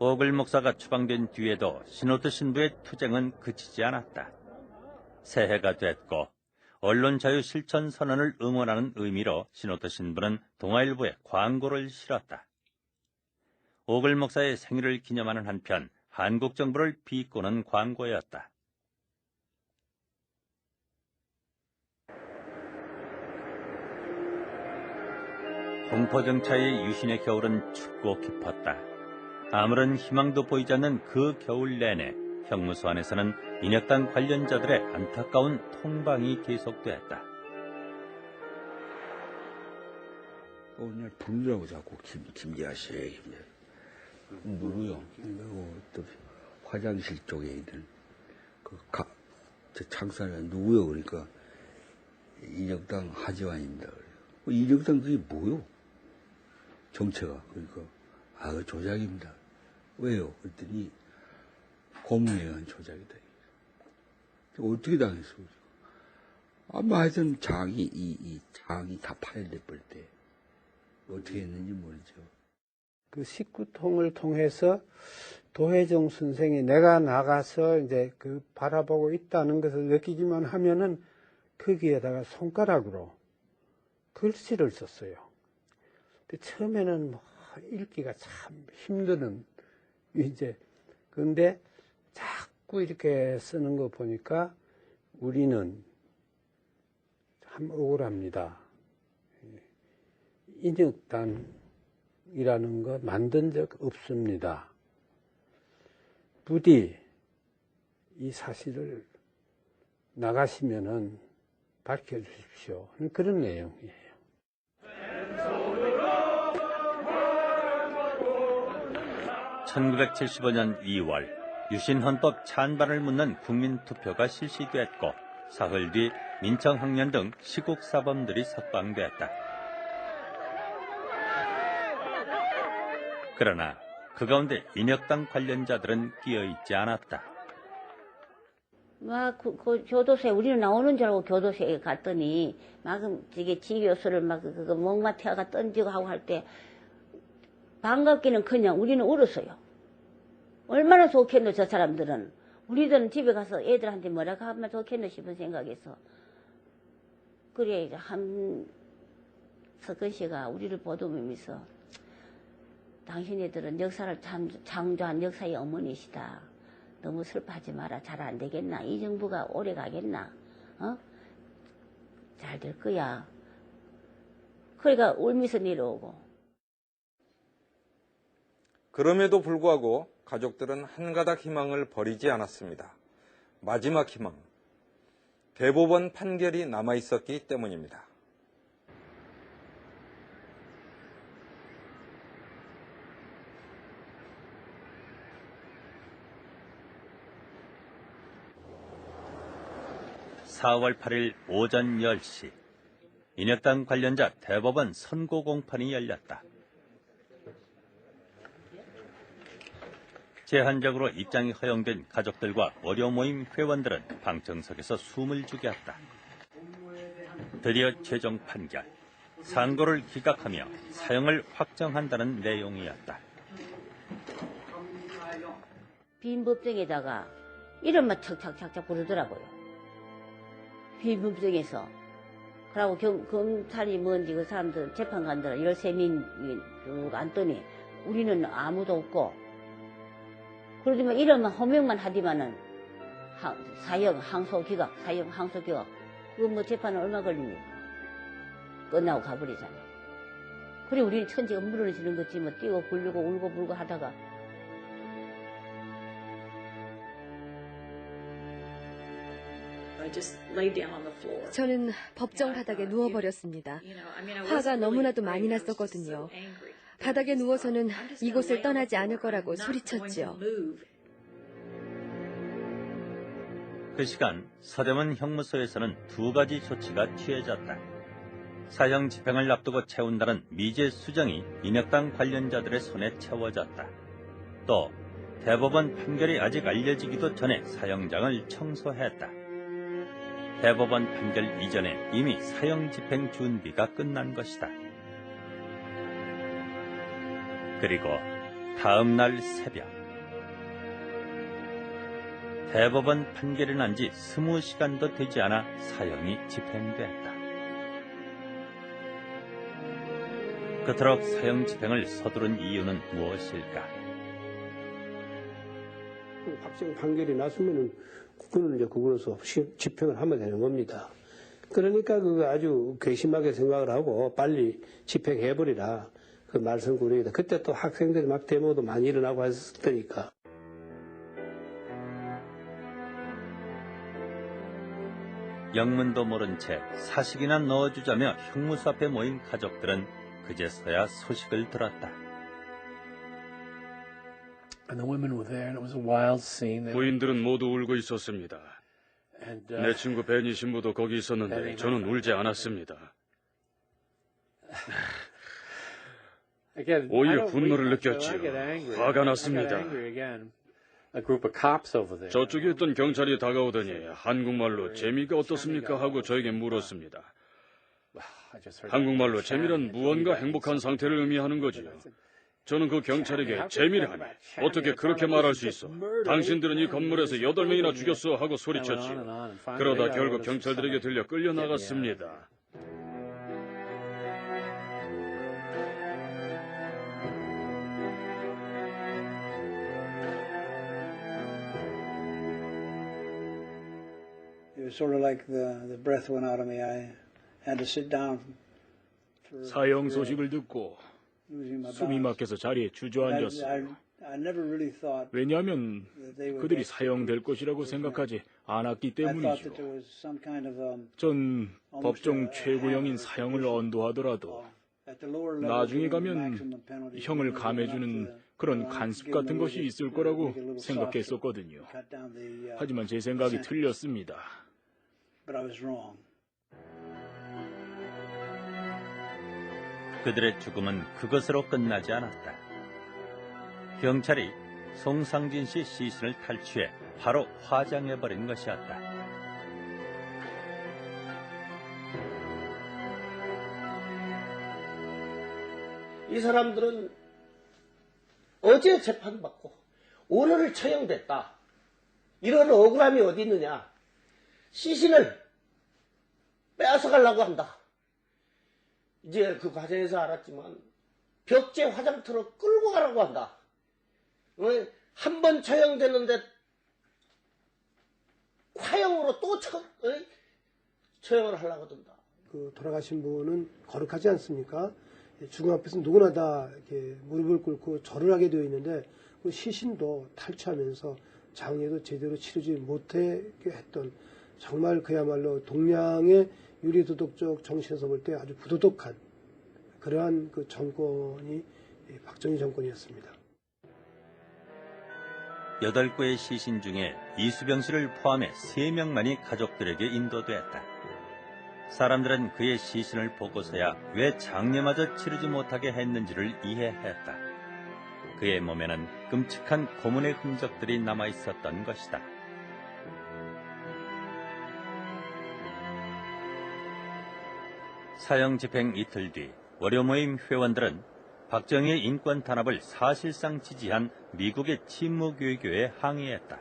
오글 목사가 추방된 뒤에도 시노드 신부의 투쟁은 그치지 않았다. 새해가 됐고 언론 자유 실천 선언을 응원하는 의미로 시노드 신부는 동아일보에 광고를 실었다. 오글 목사의 생일을 기념하는 한편 한국 정부를 비꼬는 광고였다. 공포정차의 유신의 겨울은 춥고 깊었다. 아무런 희망도 보이지 않는 그 겨울 내내 형무소 안에서는 인혁당 관련자들의 안타까운 통방이 계속됐다. 오늘 부르라고 자꾸 김기아 씨. 누구요? 또 화장실 쪽에 있는 저 창사는 누구요? 그러니까 인혁당 하지환입니다. 인혁당 그게 뭐요? 정체가 그러니까 그 조작입니다. 왜요? 그랬더니 고문에 의한 조작이다. 어떻게 당했어? 아마 하여튼 이 장이 다 파열돼 버릴 때 어떻게 했는지 모르죠. 그 19통을 통해서 도혜정 선생이 내가 나가서 이제 그 바라보고 있다는 것을 느끼기만 하면은 거기에다가 손가락으로 글씨를 썼어요. 근데 처음에는 뭐 읽기가 참 힘드는 이제 근데 자꾸 이렇게 쓰는 거 보니까 우리는 참 억울합니다. 인혁단이라는 거 만든 적 없습니다. 부디 이 사실을 나가시면은 밝혀주십시오. 그런 내용이에요. 1975년 2월 유신헌법 찬반을 묻는 국민투표가 실시됐고 사흘 뒤 민청학년 등 시국사범들이 석방됐다. 그러나 그 가운데 인혁당 관련자들은 끼어있지 않았다. 그 교도소에 우리는 나오는 줄 알고 교도소에 갔더니 막 저게 지교수를 막 그거 목마태가 던지고 하고 할 때 반갑기는 그냥 우리는 울었어요. 얼마나 좋겠노 저 사람들은. 우리들은 집에 가서 애들한테 뭐라고 하면 좋겠노 싶은 생각에서. 그래 이제 석근 씨가 우리를 보듬으면서 당신네들은 역사를 참 창조한 역사의 어머니시다. 너무 슬퍼하지 마라. 잘 안 되겠나? 이 정부가 오래 가겠나? 잘 될 거야. 그러니까 울면서 내려오고. 그럼에도 불구하고 가족들은 한 가닥 희망을 버리지 않았습니다. 마지막 희망. 대법원 판결이 남아있었기 때문입니다. (4월 8일) 오전 10시 인혁당 관련자 대법원 선고 공판이 열렸다. 제한적으로 입장이 허용된 가족들과 어려 모임 회원들은 방청석에서 숨을 죽였다. 드디어 최종 판결, 상고를 기각하며 사형을 확정한다는 내용이었다. 빈 법정에다가 이름만 척척척척 부르더라고요. 빈 법정에서. 그러고 검찰이 뭔지 그 사람들 재판관들 13명 쭉 앉더니 우리는 아무도 없고 그러지만 이름만 호명만 하디만은 사형 항소 기각 그거 뭐 재판은 얼마 걸립니까? 끝나고 가버리잖아요. 그래 우리는 천지가 무너지는 거지 뭐 뛰고 굴리고 울고 불고 하다가 저는 법정 바닥에 누워버렸습니다. 화가 너무나도 많이 났었거든요. 바닥에 누워서는 이곳을 떠나지 않을 거라고 소리쳤지요. 그 시간 서대문 형무소에서는 두 가지 조치가 취해졌다. 사형 집행을 앞두고 채운다는 미제 수정이 인혁당 관련자들의 손에 채워졌다. 또 대법원 판결이 아직 알려지기도 전에 사형장을 청소했다. 대법원 판결 이전에 이미 사형 집행 준비가 끝난 것이다. 그리고 다음 날 새벽, 대법원 판결이 난 지 20시간도 되지 않아 사형이 집행됐다. 그토록 사형 집행을 서두른 이유는 무엇일까? 확정 판결이 났으면은 그거는 이제 그걸로서 집행을 하면 되는 겁니다. 그러니까 그 아주 괘씸하게 생각을 하고 빨리 집행해버리라 그 말씀드립니다. 그때 또 학생들이 막 데모도 많이 일어나고 했을 테니까. 영문도 모른 채 사식이나 넣어주자며 형무소 앞에 모인 가족들은 그제서야 소식을 들었다. 부인들은 모두 울고 있었습니다. 내 친구 베니 신부도 거기 있었는데 저는 울지 않았습니다. 오히려 분노를 느꼈지요. 화가 났습니다. 저쪽에 있던 경찰이 다가오더니 한국말로 재미가 어떻습니까 하고 저에게 물었습니다. 한국말로 재미란 무언가 행복한 상태를 의미하는 거지요. 저는 그 경찰에게 재미라니 어떻게 그렇게 말할 수 있어. 당신들은 이 건물에서 8명이나 죽였어 하고 소리쳤지요. 그러다 결국 경찰들에게 들려 끌려나갔습니다. It was sort of like the breath went out of me. I had to sit down. 사형 소식을 듣고 숨이 막혀서 자리에 주저앉았어요. 왜냐하면 그들이 사형될 것이라고 생각하지 않았기 때문이죠. 전 법정 최고형인 사형을 언도하더라도 나중에 가면 형을 감해주는 그런 간섭 같은 것이 있을 거라고 생각했었거든요. 하지만 제 생각이 틀렸습니다. 그들의 죽음은 그것으로 끝나지 않았다. 경찰이 송상진 씨 시신을 탈취해 바로 화장해버린 것이었다. 이 사람들은 어제 재판받고 오늘 처형됐다. 이런 억울함이 어디 있느냐. 시신을 빼앗아가려고 한다. 이제 그 과정에서 알았지만 벽제 화장터로 끌고 가라고 한다. 한 번 처형됐는데 화형으로 또 처형을 하려고 든다. 그 돌아가신 분은 거룩하지 않습니까? 죽음 앞에서 누구나 다 이렇게 무릎을 꿇고 절을 하게 되어 있는데 그 시신도 탈취하면서 장례도 제대로 치르지 못하게 했던 정말 그야말로 동양의 윤리도덕적 정신에서 볼 때 아주 부도덕한 그러한 그 정권이 박정희 정권이었습니다. 8구의 시신 중에 이수병 씨를 포함해 3명만이 가족들에게 인도됐다. 사람들은 그의 시신을 보고서야 왜 장례마저 치르지 못하게 했는지를 이해했다. 그의 몸에는 끔찍한 고문의 흔적들이 남아있었던 것이다. 사형 집행 이틀 뒤 월요 모임 회원들은 박정희의 인권 탄압을 사실상 지지한 미국의 침묵외교에 항의했다.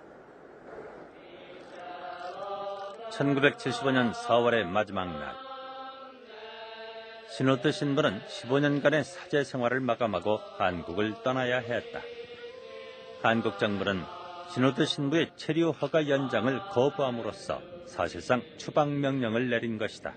1975년 4월의 마지막 날, 신호트 신부는 15년간의 사제 생활을 마감하고 한국을 떠나야 했다. 한국 정부는 신호트 신부의 체류 허가 연장을 거부함으로써 사실상 추방 명령을 내린 것이다.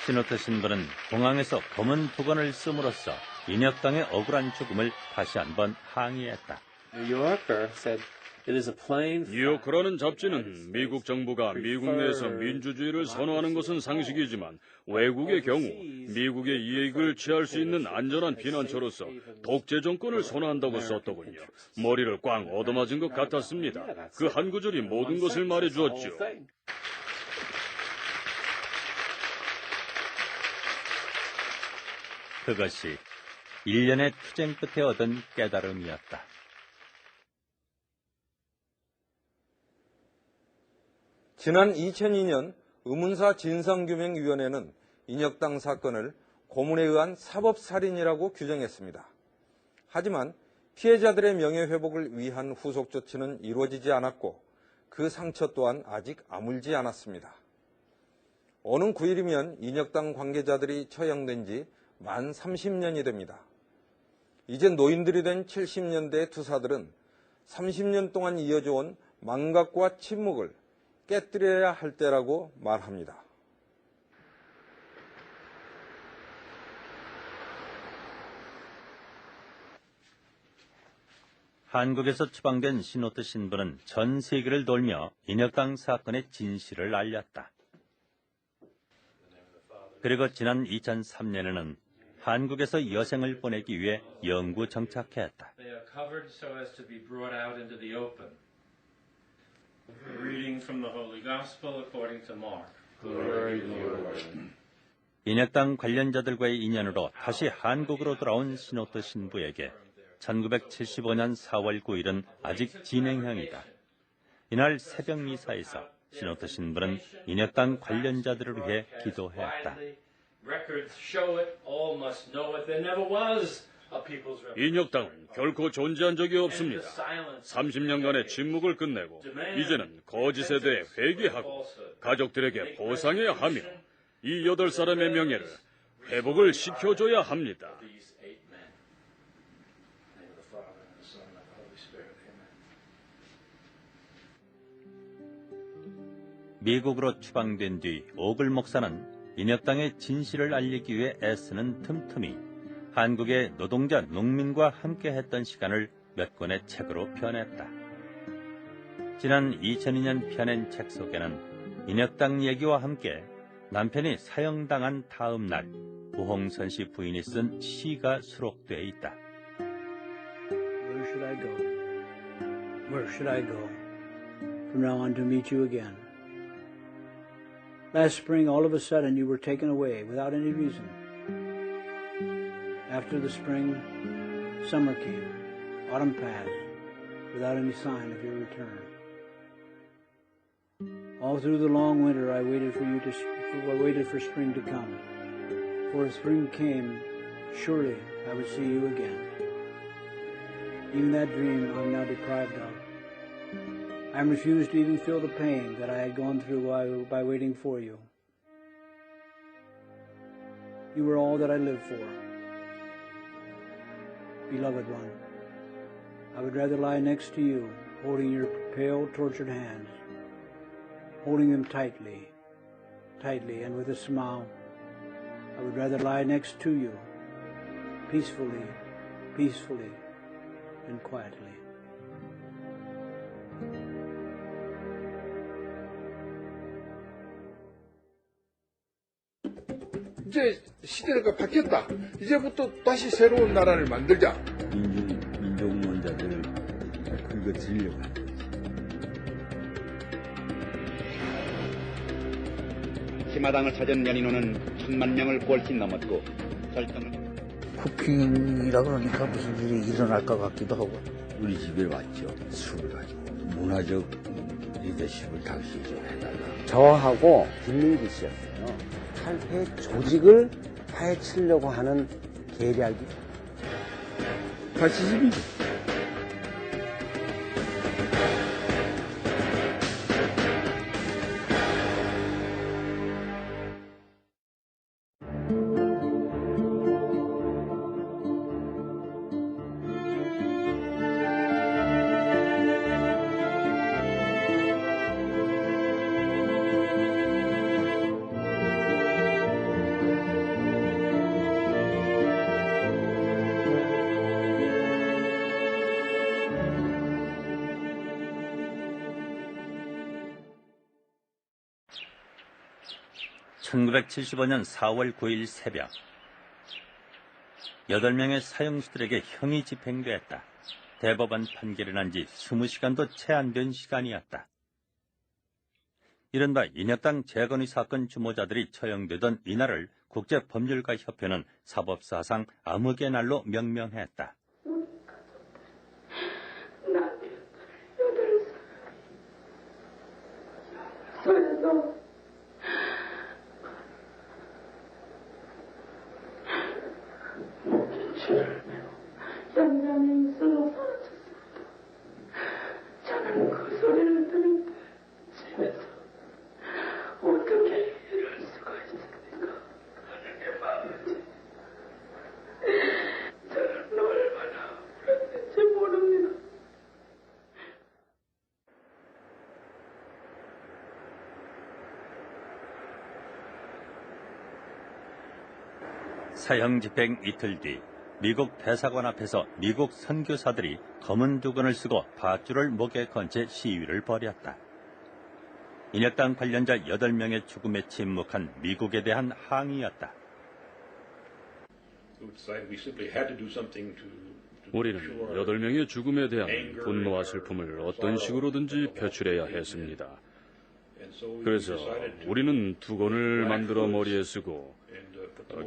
신호트 신부는 공항에서 검은 두건을 씀으로써 인혁당의 억울한 죽음을 다시 한번 항의했다. 뉴요커라는 잡지는 미국 정부가 미국 내에서 민주주의를 선호하는 것은 상식이지만 외국의 경우 미국의 이익을 취할 수 있는 안전한 피난처로서 독재 정권을 선호한다고 썼더군요. 머리를 꽝 얻어맞은 것 같았습니다. 그 한 구절이 모든 것을 말해주었죠. 그것이 1년의 투쟁 끝에 얻은 깨달음이었다. 지난 2002년 의문사 진상규명위원회는 인혁당 사건을 고문에 의한 사법살인이라고 규정했습니다. 하지만 피해자들의 명예회복을 위한 후속 조치는 이루어지지 않았고 그 상처 또한 아직 아물지 않았습니다. 오는 9일이면 인혁당 관계자들이 처형된 지 만 30년이 됩니다. 이제 노인들이 된 70년대 투사들은 30년 동안 이어져 온 망각과 침묵을 깨뜨려야 할 때라고 말합니다. 한국에서 추방된 신호트 신부는 전 세계를 돌며 인혁당 사건의 진실을 알렸다. 그리고 지난 2003년에는 한국에서 여생을 보내기 위해 영구 정착했다. 인혁당 관련자들과의 인연으로 다시 한국으로 돌아온 신호트 신부에게 1975년 4월 9일은 아직 진행형이다. 이날 새벽 미사에서 신호트 신부는 인혁당 관련자들을 위해 기도했다. 인혁당은 결코 존재한 적이 없습니다. 30년간의 침묵을 끝내고 이제는 거짓에 대해 회개하고 가족들에게 보상해야 하며 이 8사람의 명예를 회복을 시켜줘야 합니다. 미국으로 추방된 뒤 오글 목사는 인혁당의 진실을 알리기 위해 애쓰는 틈틈이 한국의 노동자, 농민과 함께했던 시간을 몇 권의 책으로 펴냈다. 지난 2002년 펴낸 책 속에는 인혁당 얘기와 함께 남편이 사형당한 다음 날 우홍선 씨 부인이 쓴 시가 수록되어 있다. Where should I go? Where should I go from now on to meet you again? Last spring, all of a sudden, you were taken away without any reason. After the spring, summer came, autumn passed, without any sign of your return. All through the long winter, I waited for spring to come. For if spring came, surely I would see you again. Even that dream I'm now deprived of. I am refused to even feel the pain that I had gone through by waiting for you. You were all that I lived for. Beloved one, I would rather lie next to you, holding your pale, tortured hands, holding them tightly, tightly, and with a smile. I would rather lie next to you, peacefully, peacefully, and quietly. 이제 시대가 바뀌었다. 이제부터 다시 새로운 나라를 만들자. 민족론자들을 긁어들이려고 하는 거지. 희마당을 찾은 연인호는 1000만 명을 훨씬 넘었고 절정을 쿠킹이라 그러니까 무슨 일이 일어날 것 같기도 하고. 우리 집에 왔죠. 술을 가지고 문화적 리더십을 당신이 좀 해달라. 저하고 김민기 씨였어요. 탈퇴 조직을 파헤치려고 하는 계략이 파시즘이죠. 1975년 4월 9일 새벽 8명의 사형수들에게 형이 집행됐다. 대법원 판결이 난 지 20시간도 채 안 된 시간이었다. 이른바 인혁당 재건의 사건 주모자들이 처형되던 이날을 국제법률가협회는 사법사상 암흑의 날로 명명했다. 연장이 있어서 사라졌습니다. 저는 그 소리를 들을 때 집에서 어떻게 이럴 수가 있습니까? 하나님 아버지, 저는 얼마나 울었는지 모릅니다. 사형 집행 이틀 뒤 미국 대사관 앞에서 미국 선교사들이 검은 두건을 쓰고 밧줄을 목에 건 채 시위를 벌였다. 인혁당 관련자 8명의 죽음에 침묵한 미국에 대한 항의였다. 우리는 8명의 죽음에 대한 분노와 슬픔을 어떤 식으로든지 표출해야 했습니다. 그래서 우리는 두건을 만들어 머리에 쓰고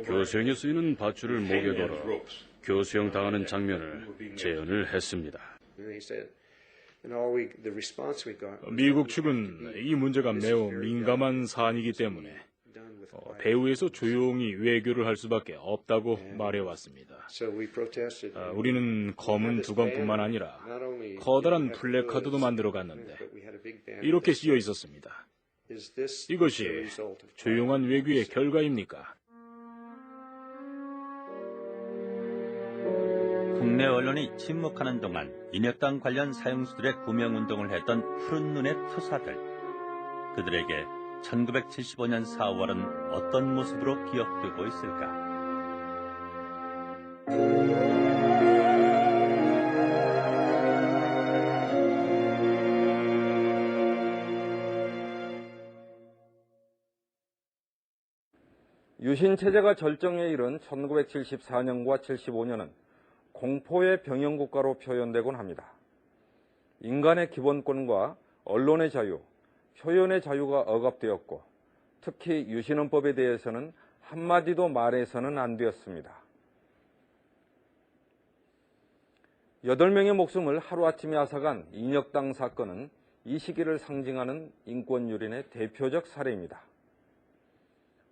교수형에 쓰이는 밧줄을 목에 걸어 교수형 당하는 장면을 재현을 했습니다. 미국 측은 이 문제가 매우 민감한 사안이기 때문에 배후에서 조용히 외교를 할 수밖에 없다고 말해왔습니다. 우리는 검은 두건뿐만 아니라 커다란 플래카드도 만들어 갔는데 이렇게 쓰여 있었습니다. 이것이 조용한 외교의 결과입니까? 국내 언론이 침묵하는 동안 인혁당 관련 사형수들의 구명운동을 했던 푸른 눈의 투사들. 그들에게 1975년 4월은 어떤 모습으로 기억되고 있을까? 유신체제가 절정에 이른 1974년과 75년은 공포의 병영국가로 표현되곤 합니다. 인간의 기본권과 언론의 자유, 표현의 자유가 억압되었고 특히 유신헌법에 대해서는 한마디도 말해서는 안 되었습니다. 8명의 목숨을 하루아침에 앗아간 인혁당 사건은 이 시기를 상징하는 인권유린의 대표적 사례입니다.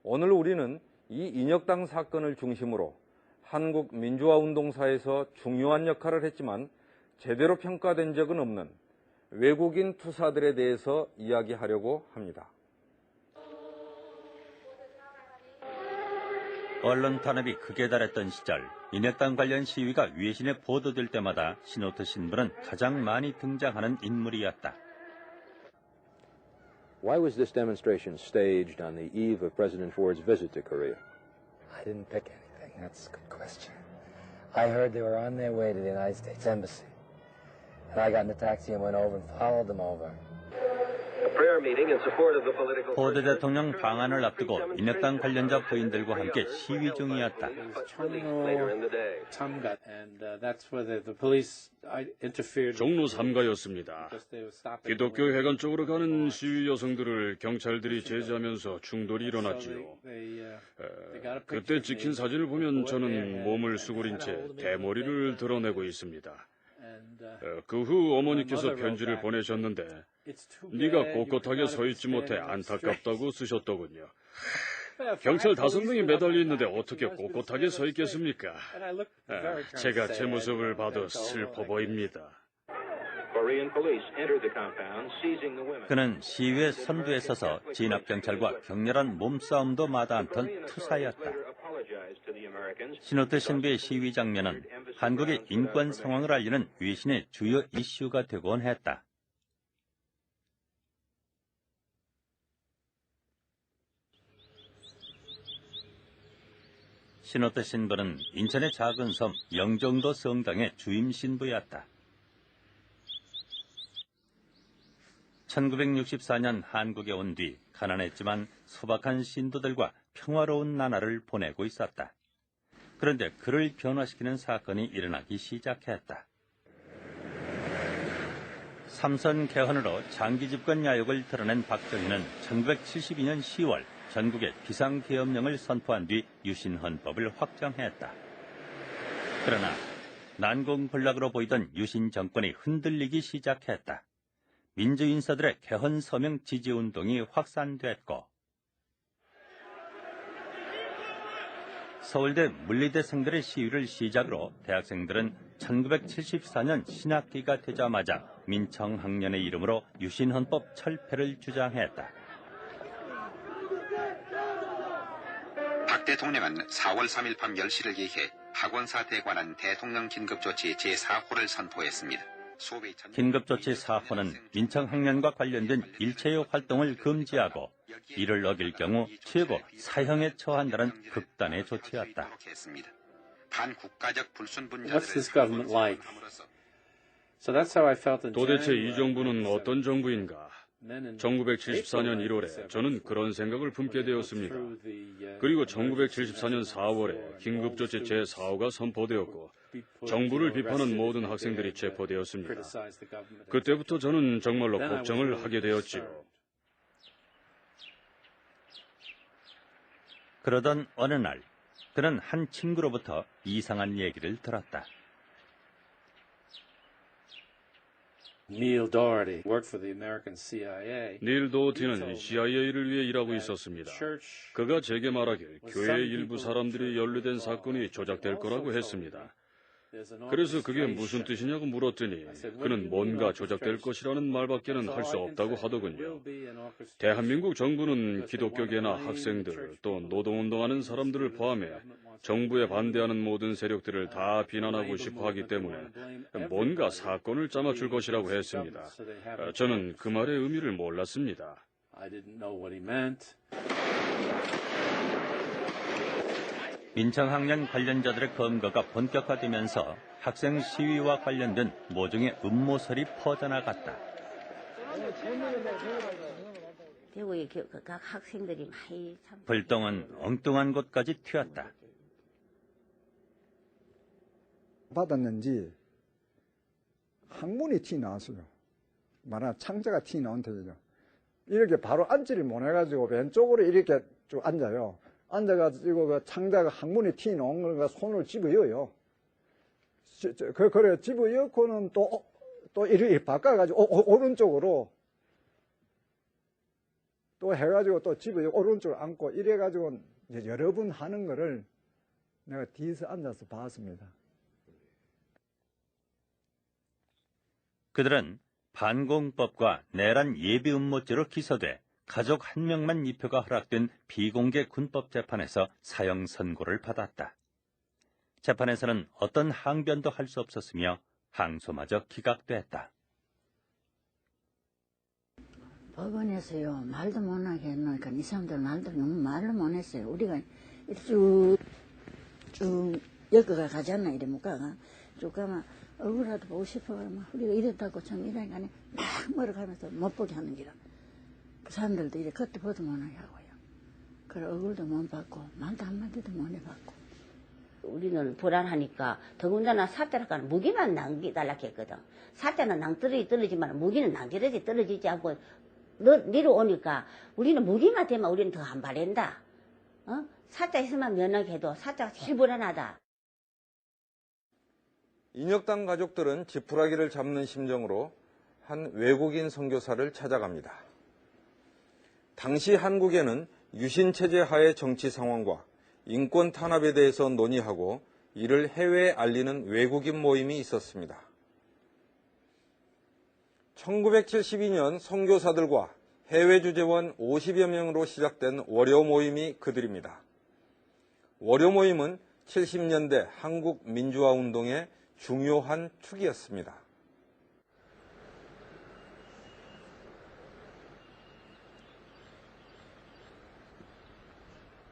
오늘 우리는 이 인혁당 사건을 중심으로 한국 민주화 운동사에서 중요한 역할을 했지만 제대로 평가된 적은 없는 외국인 투사들에 대해서 이야기하려고 합니다. 언론 탄압이 극에 달했던 시절 인혁당 관련 시위가 외신에 보도될 때마다 신호트 신부는 가장 많이 등장하는 인물이었다. Why was this demonstration staged on the eve of President Ford's visit to Korea? I didn't pick anything. That's a good question. I heard they were on their way to the United States Embassy. And I got in the taxi and went over and followed them over. 포드 대통령 방한을 앞두고 인혁당 관련자 부인들과 함께 시위 중이었다. 종로 3가였습니다. 기독교 회관 쪽으로 가는 시위 여성들을 경찰들이 제지하면서 충돌이 일어났지요. 그때 찍힌 사진을 보면 저는 몸을 수그린 채 대머리를 드러내고 있습니다. 그 후 어머니께서 편지를 보내셨는데 네가 꼿꼿하게 서 있지 못해 안타깝다고 쓰셨더군요. 경찰 5명이 매달려 있는데 어떻게 꼿꼿하게 서 있겠습니까? 제가 제 모습을 봐도 슬퍼 보입니다. 그는 시위의 선두에 서서 진압경찰과 격렬한 몸싸움도 마다 않던 투사였다. 신호트 신부의 시위 장면은 한국의 인권 상황을 알리는 외신의 주요 이슈가 되곤 했다. 신호트 신부는 인천의 작은 섬 영종도 성당의 주임 신부였다. 1964년 한국에 온 뒤 가난했지만 소박한 신도들과 평화로운 나날을 보내고 있었다. 그런데 그를 변화시키는 사건이 일어나기 시작했다. 삼선 개헌으로 장기 집권 야욕을 드러낸 박정희는 1972년 10월 전국에 비상계엄령을 선포한 뒤 유신헌법을 확정했다. 그러나 난공불락으로 보이던 유신 정권이 흔들리기 시작했다. 민주인사들의 개헌 서명 지지운동이 확산됐고 서울대 물리대생들의 시위를 시작으로 대학생들은 1974년 신학기가 되자마자 민청학년의 이름으로 유신헌법 철폐를 주장했다. 박 대통령은 4월 3일 밤 10시를 기해 학원사 대관한 대통령 긴급조치 제4호를 선포했습니다. 긴급조치 4호는 민청학년과 관련된 일체의 활동을 금지하고 이를 어길 경우 최고 사형에 처한다는 극단의 조치였다. 반국가적 불순분열을 What's this government like? So that's how I felt in 도대체 January. 이 정부는 어떤 정부인가? 1974년 1월에 저는 그런 생각을 품게 되었습니다. 그리고 1974년 4월에 긴급조치 제4호가 선포되었고 정부를 비판한 모든 학생들이 체포되었습니다. 그때부터 저는 정말로 걱정을 하게 되었지요. 그러던 어느 날 그는 한 친구로부터 이상한 얘기를 들었다. Neil Doherty worked for the American CIA. 닐 도어티는 CIA를 위해 일하고 있었습니다. 그가 제게 말하길 교회의 일부 사람들이 연루된 사건이 조작될 거라고 했습니다. 그래서 그게 무슨 뜻이냐고 물었더니 그는 뭔가 조작될 것이라는 말밖에는 할 수 없다고 하더군요. 대한민국 정부는 기독교계나 학생들 또 노동운동하는 사람들을 포함해 정부에 반대하는 모든 세력들을 다 비난하고 싶어 하기 때문에 뭔가 사건을 짜맞출 것이라고 했습니다. 저는 그 말의 의미를 몰랐습니다. 민청학년 관련자들의 검거가 본격화되면서 학생 시위와 관련된 모종의 음모설이 퍼져나갔다. 대구의 각 학생들이 많이 불똥은 엉뚱한 곳까지 튀었다. 받았는지 항문이 티 나왔어요. 말하면 창자가 티 나온 터죠. 이렇게 바로 앉지를 못해가지고 왼쪽으로 이렇게 쭉 앉아요. 앉아가지고 그 창자가 항문에 티 나온 걸 손을 집어여요. 그래 집어여고는 또 이렇게 바꿔가지고 오른쪽으로 또 해가지고 또 집어여 오른쪽으로 앉고 이래가지고 이제 여러 번 하는 거를 내가 뒤에서 앉아서 봤습니다. 그들은 반공법과 내란 예비 음모죄로 기소돼 가족 한 명만 입표가 허락된 비공개 군법 재판에서 사형 선고를 받았다. 재판에서는 어떤 항변도 할 수 없었으며 항소마저 기각됐다. 법원에서요 말도 못하게 해놓으니까 이 사람들 말도 너무 말을 못했어요. 우리가 쭉 엮어가 가잖아 이래 못 가가 쭉 가면 얼굴이라도 보고 싶어 그러면 우리가 이랬다고 참 이러니까 막 멀어가면서 못 보게 하는 기라. 그 사람들도 이래 그것도 보도 못하게 하고요. 그래 얼굴도 못 받고 말도 한마디도 못 해봤고. 우리는 불안하니까 더군다나 사태라까는 무기만 남기달라고 했거든. 사태는 떨어지지만 무기는 떨어지지 않고 니로 오니까 우리는 무기만 되면 우리는 더 안 바랜다. 사태 있으면 면하게 해도 사태가 제일 불안하다. 인혁당 가족들은 지푸라기를 잡는 심정으로 한 외국인 선교사를 찾아갑니다. 당시 한국에는 유신체제 하의 정치 상황과 인권 탄압에 대해서 논의하고 이를 해외에 알리는 외국인 모임이 있었습니다. 1972년 선교사들과 해외 주재원 50여 명으로 시작된 월요 모임이 그들입니다. 월요 모임은 70년대 한국 민주화 운동의 중요한 축이었습니다.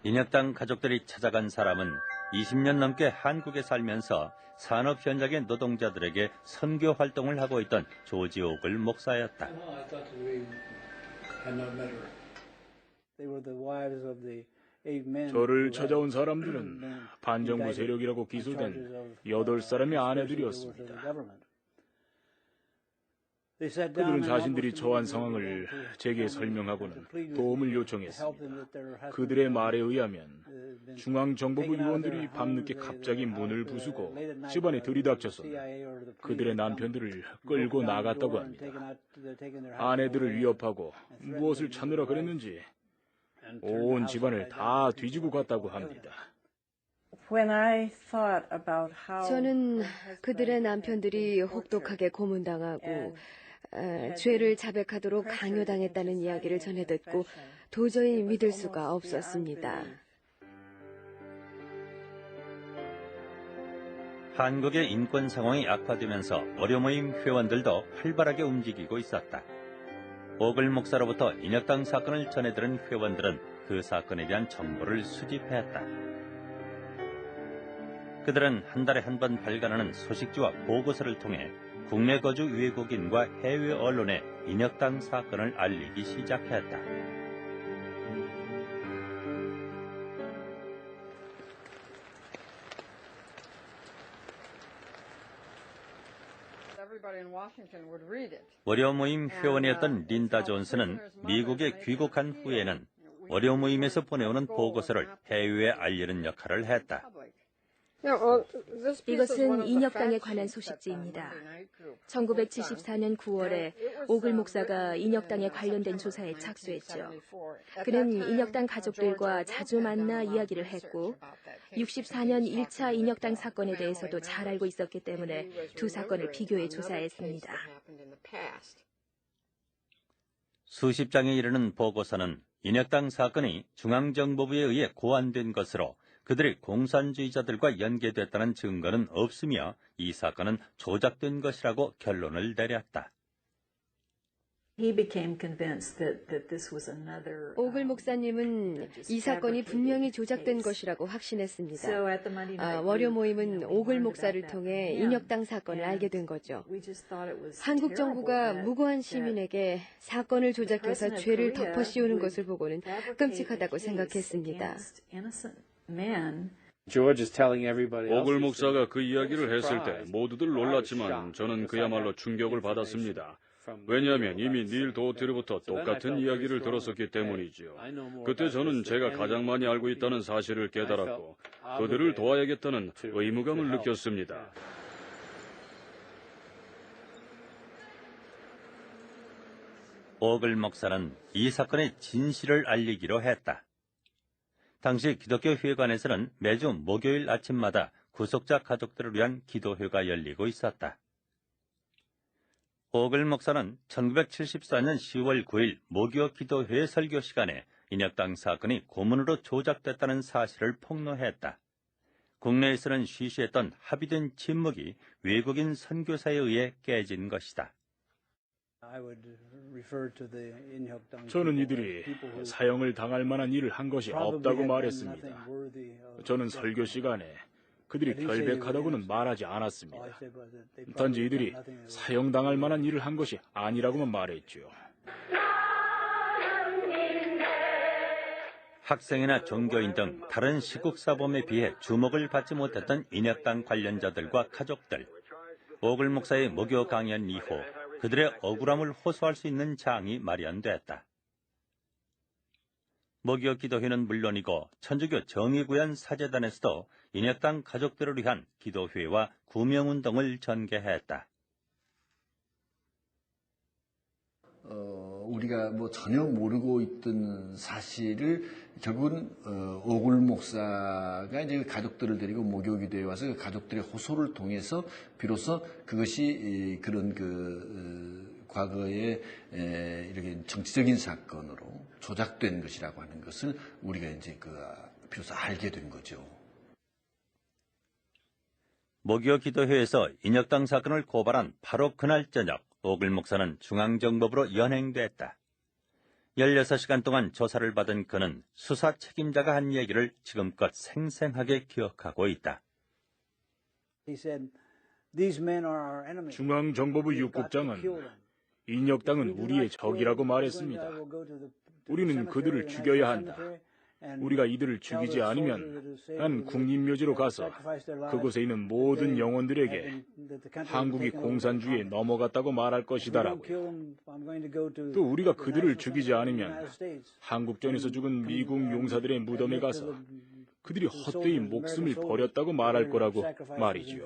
인혁당 가족들이 찾아간 사람은 20년 넘게 한국에 살면서 산업 현장의 노동자들에게 선교 활동을 하고 있던 조지 오글 목사였다. 저를 찾아온 사람들은 반정부 세력이라고 기소된 8사람의 아내들이었습니다. 그들은 자신들이 처한 상황을 제게 설명하고는 도움을 요청했습니다. 그들의 말에 의하면 중앙정보부 요원들이 밤늦게 갑자기 문을 부수고 집안에 들이닥쳤었는데 그들의 남편들을 끌고 나갔다고 합니다. 아내들을 위협하고 무엇을 찾느라 그랬는지 온 집안을 다 뒤지고 갔다고 합니다. 저는 그들의 남편들이 혹독하게 고문당하고 죄를 자백하도록 강요당했다는 이야기를 전해 듣고 도저히 믿을 수가 없었습니다. 한국의 인권 상황이 악화되면서 어려모임 회원들도 활발하게 움직이고 있었다. 오글 목사로부터 인혁당 사건을 전해들은 회원들은 그 사건에 대한 정보를 수집했다. 그들은 한 달에 한 번 발간하는 소식지와 보고서를 통해 국내 거주 외국인과 해외 언론에 인혁당 사건을 알리기 시작했다. 월요 모임 회원이었던 린다 존스는 미국에 귀국한 후에는 월요 모임에서 보내오는 보고서를 해외에 알리는 역할을 했다. 이것은 인혁당에 관한 소식지입니다. 1974년 9월에 오글 목사가 인혁당에 관련된 조사에 착수했죠. 그는 인혁당 가족들과 자주 만나 이야기를 했고 64년 1차 인혁당 사건에 대해서도 잘 알고 있었기 때문에 두 사건을 비교해 조사했습니다. 수십 장에 이르는 보고서는 인혁당 사건이 중앙정보부에 의해 고안된 것으로 그들이 공산주의자들과 연계됐다는 증거는 없으며 이 사건은 조작된 것이라고 결론을 내렸다. 오글 목사님은 이 사건이 분명히 조작된 것이라고 확신했습니다. 월요 모임은 오글 목사를 통해 인혁당 사건을 알게 된 거죠. 한국 정부가 무고한 시민에게 사건을 조작해서 죄를 덮어씌우는 것을 보고는 끔찍하다고 생각했습니다. 오글 목사가 그 이야기를 했을 때 모두들 놀랐지만 저는 그야말로 충격을 받았습니다. 왜냐하면 이미 닐 도어티로부터 똑같은 이야기를 들었었기 때문이지요. 그때 저는 제가 가장 많이 알고 있다는 사실을 깨달았고 그들을 도와야겠다는 의무감을 느꼈습니다. 오글 목사는 이 사건의 진실을 알리기로 했다. 당시 기독교 회관에서는 매주 목요일 아침마다 구속자 가족들을 위한 기도회가 열리고 있었다. 오글 목사는 1974년 10월 9일 모교 기도회의 설교 시간에 인혁당 사건이 고문으로 조작됐다는 사실을 폭로했다. 국내에서는 쉬쉬했던 합의된 침묵이 외국인 선교사에 의해 깨진 것이다. 저는 이들이 사형을 당할 만한 일을 한 것이 없다고 말했습니다. 저는 설교 시간에 그들이 결백하다고는 말하지 않았습니다. 단지 이들이 사형당할 만한 일을 한 것이 아니라고만 말했죠. 학생이나 종교인 등 다른 시국사범에 비해 주목을 받지 못했던 인혁당 관련자들과 가족들. 오글 목사의 모교 강연 이후 그들의 억울함을 호소할 수 있는 장이 마련됐다. 모교 기도회는 물론이고 천주교 정의구현 사제단에서도 인혁당 가족들을 위한 기도회와 구명운동을 전개했다. 우리가 전혀 모르고 있던 사실을 결국은 오글 목사가 이제 가족들을 데리고 모교기도에 와서 그 가족들의 호소를 통해서 비로소 그것이 그런 과거에 이렇게 정치적인 사건으로 조작된 것이라고 하는 것을 우리가 이제 비로소 알게 된 거죠. 모교 기도회에서 인혁당 사건을 고발한 바로 그날 저녁 오글 목사는 중앙정보부로 연행됐다. 16시간 동안 조사를 받은 그는 수사 책임자가 한 얘기를 지금껏 생생하게 기억하고 있다. 중앙정보부 육국장은 인혁당은 우리의 적이라고 말했습니다. 우리는 그들을 죽여야 한다. 우리가 이들을 죽이지 않으면 난 국립묘지로 가서 그곳에 있는 모든 영혼들에게 한국이 공산주의에 넘어갔다고 말할 것이다라고요. 또 우리가 그들을 죽이지 않으면 한국전에서 죽은 미국 용사들의 무덤에 가서 그들이 헛되이 목숨을 버렸다고 말할 거라고 말이지요.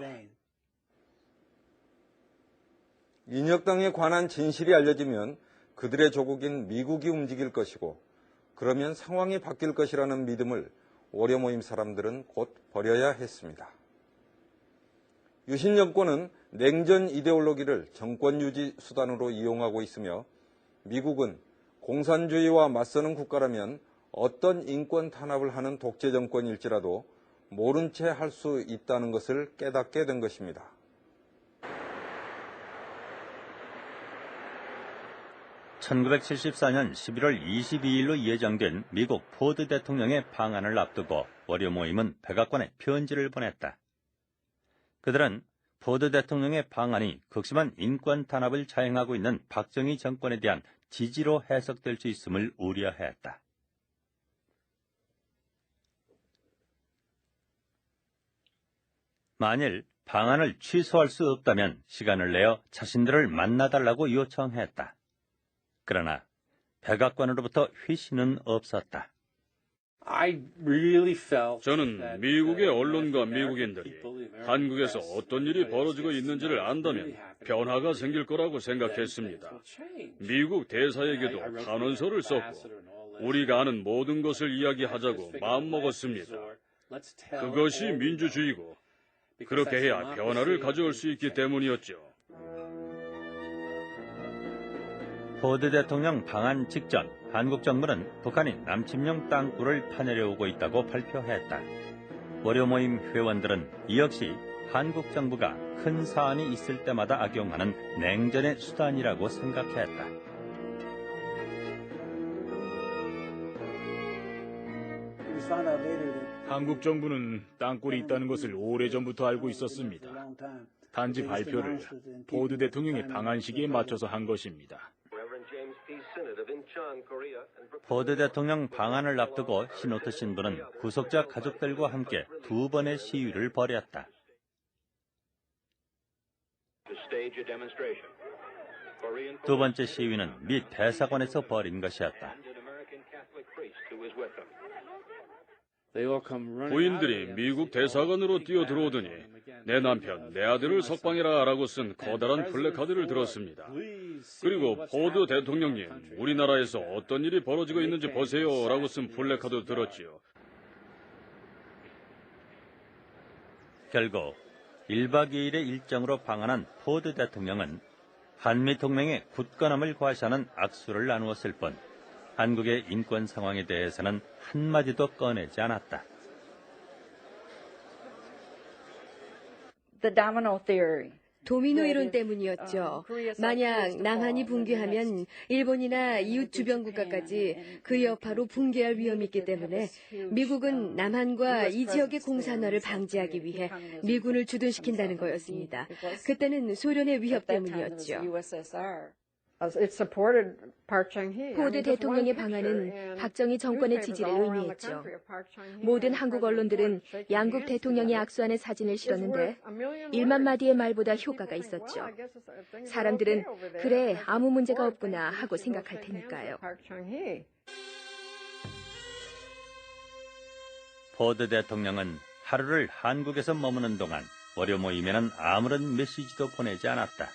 인혁당에 관한 진실이 알려지면 그들의 조국인 미국이 움직일 것이고 그러면 상황이 바뀔 것이라는 믿음을 오려 모임 사람들은 곧 버려야 했습니다. 유신 정권은 냉전 이데올로기를 정권 유지 수단으로 이용하고 있으며 미국은 공산주의와 맞서는 국가라면 어떤 인권 탄압을 하는 독재 정권일지라도 모른 채 할 수 있다는 것을 깨닫게 된 것입니다. (1974년 11월 22일로 예정된 미국 포드 대통령의 방한을 앞두고 월요 모임은 백악관에 편지를 보냈다. 그들은 포드 대통령의 방한이 극심한 인권 탄압을 자행하고 있는 박정희 정권에 대한 지지로 해석될 수 있음을 우려했다. 만일 방한을 취소할 수 없다면 시간을 내어 자신들을 만나달라고 요청했다. 그러나 백악관으로부터 회신은 없었다. 저는 미국의 언론과 미국인들이 한국에서 어떤 일이 벌어지고 있는지를 안다면 변화가 생길 거라고 생각했습니다. 미국 대사에게도 탄원서를 썼고 우리가 아는 모든 것을 이야기하자고 마음먹었습니다. 그것이 민주주의고 그렇게 해야 변화를 가져올 수 있기 때문이었죠. 포드 대통령 방한 직전 한국 정부는 북한이 남침용 땅굴을 파내려오고 있다고 발표했다. 월요 모임 회원들은 이 역시 한국 정부가 큰 사안이 있을 때마다 악용하는 냉전의 수단이라고 생각했다. 한국 정부는 땅굴이 있다는 것을 오래전부터 알고 있었습니다. 단지 발표를 포드 대통령의 방한 시기에 맞춰서 한 것입니다. 포드 대통령 방한을 앞두고 시노트 신부는 구속자 가족들과 함께 2번의 시위를 벌였다. 두 번째 시위는 미 대사관에서 벌인 것이었다. 부인들이 미국 대사관으로 뛰어들어오더니 내 남편, 내 아들을 석방해라 라고 쓴 커다란 플래카드를 들었습니다. 그리고 포드 대통령님, 우리나라에서 어떤 일이 벌어지고 있는지 보세요 라고 쓴 플래카드 들었지요. 결국 1박 2일의 일정으로 방한한 포드 대통령은 한미 동맹의 굳건함을 과시하는 악수를 나누었을 뿐 한국의 인권 상황에 대해서는 한마디도 꺼내지 않았다. 도미노 이론 때문이었죠. 만약 남한이 붕괴하면 일본이나 이웃 주변 국가까지 그 여파로 붕괴할 위험이 있기 때문에 미국은 남한과 이 지역의 공산화를 방지하기 위해 미군을 주둔시킨다는 거였습니다. 그때는 소련의 위협 때문이었죠. 포드 대통령의 방안은 박정희 정권의 지지를 의미했죠. 모든 한국 언론들은 양국 대통령이 악수하는 사진을 실었는데 1만 마디의 말보다 효과가 있었죠. 사람들은 그래, 아무 문제가 없구나 하고 생각할 테니까요. 포드 대통령은 하루를 한국에서 머무는 동안 월요 모임에는 아무런 메시지도 보내지 않았다.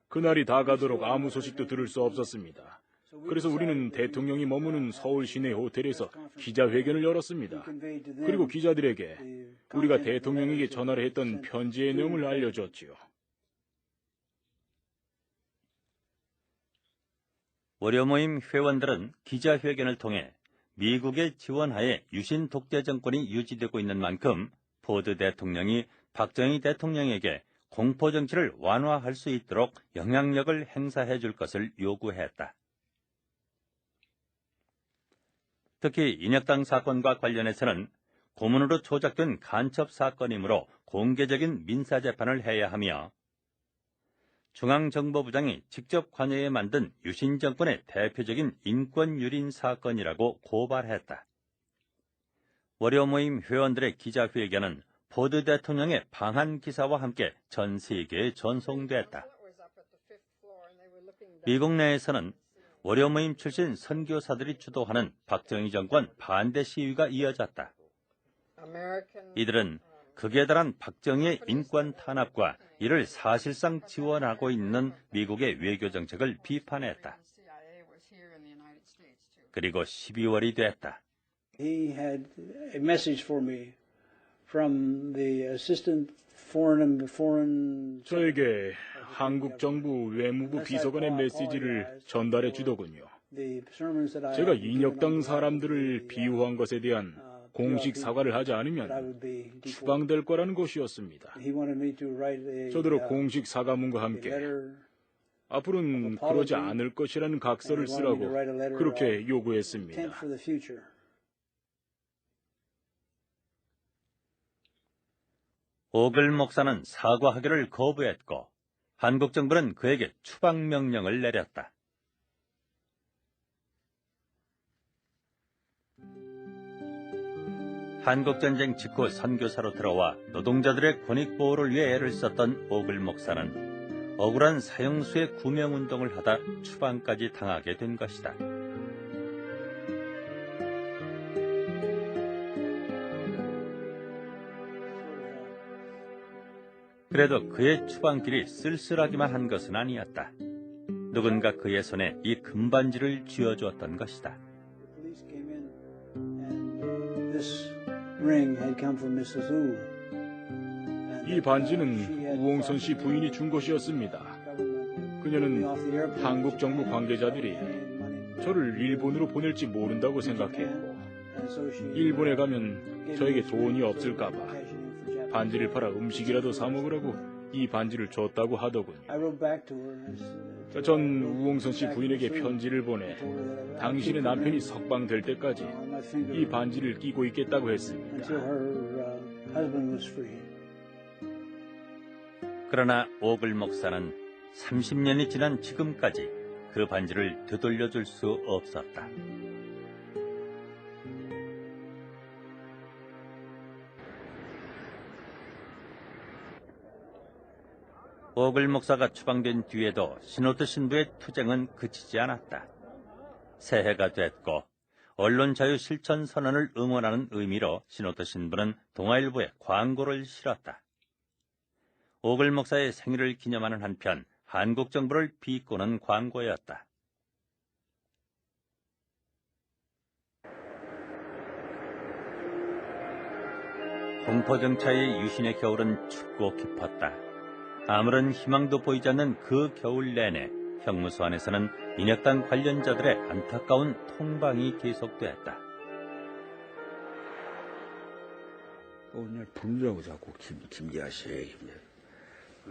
그날이 다 가도록 아무 소식도 들을 수 없었습니다. 그래서 우리는 대통령이 머무는 서울 시내 호텔에서 기자회견을 열었습니다. 그리고 기자들에게 우리가 대통령에게 전화를 했던 편지의 내용을 알려줬지요. 월요 모임 회원들은 기자회견을 통해 미국의 지원하에 유신 독재 정권이 유지되고 있는 만큼 포드 대통령이 박정희 대통령에게 공포 정치를 완화할 수 있도록 영향력을 행사해 줄 것을 요구했다. 특히 인혁당 사건과 관련해서는 고문으로 조작된 간첩 사건이므로 공개적인 민사재판을 해야 하며 중앙정보부장이 직접 관여해 만든 유신 정권의 대표적인 인권유린 사건이라고 고발했다. 월요 모임 회원들의 기자회견은 포드 대통령의 방한 기사와 함께 전 세계에 전송됐다. 미국 내에서는 월요 모임 출신 선교사들이 주도하는 박정희 정권 반대 시위가 이어졌다. 이들은 극에 달한 박정희의 인권 탄압과 이를 사실상 지원하고 있는 미국의 외교 정책을 비판했다. 그리고 12월이 됐다. He had a message for me from the assistant foreign 저에게 한국 정부 외무부 비서관의 메시지를 전달해 주더군요. 제가 인혁당 사람들을 비호한 것에 대한 공식 사과를 하지 않으면 추방될 거라는 것이었습니다. 저더러 공식 사과문과 함께 앞으로는 그러지 않을 것이라는 각서를 쓰라고 그렇게 요구했습니다. 오글 목사는 사과하기를 거부했고 한국 정부는 그에게 추방 명령을 내렸다. 한국전쟁 직후 선교사로 들어와 노동자들의 권익 보호를 위해 애를 썼던 오글 목사는 억울한 사형수의 구명운동을 하다 추방까지 당하게 된 것이다. 그래도 그의 추방길이 쓸쓸하기만 한 것은 아니었다. 누군가 그의 손에 이 금반지를 쥐어주었던 것이다. 이 반지는 우홍선 씨 부인이 준 것이었습니다. 그녀는 한국 정부 관계자들이 저를 일본으로 보낼지 모른다고 생각했고 일본에 가면 저에게 돈이 없을까 봐 반지를 팔아 음식이라도 사 먹으라고 이 반지를 줬다고 하더군요. 전 우홍선 씨 부인에게 편지를 보내 당신의 남편이 석방될 때까지 이 반지를 끼고 있겠다고 했습니다. 그러나 오글 목사는 30년이 지난 지금까지 그 반지를 되돌려줄 수 없었다. 오글 목사가 추방된 뒤에도 시노트 신부의 투쟁은 그치지 않았다. 새해가 됐고 언론 자유 실천 선언을 응원하는 의미로 시노트 신부는 동아일보에 광고를 실었다. 오글 목사의 생일을 기념하는 한편 한국 정부를 비꼬는 광고였다. 공포정차의 유신의 겨울은 춥고 깊었다. 아무런 희망도 보이지 않는 그 겨울 내내 형무소 안에서는 인혁당 관련자들의 안타까운 통방이 계속됐다. 오늘 부르라고 자꾸 김기아 씨.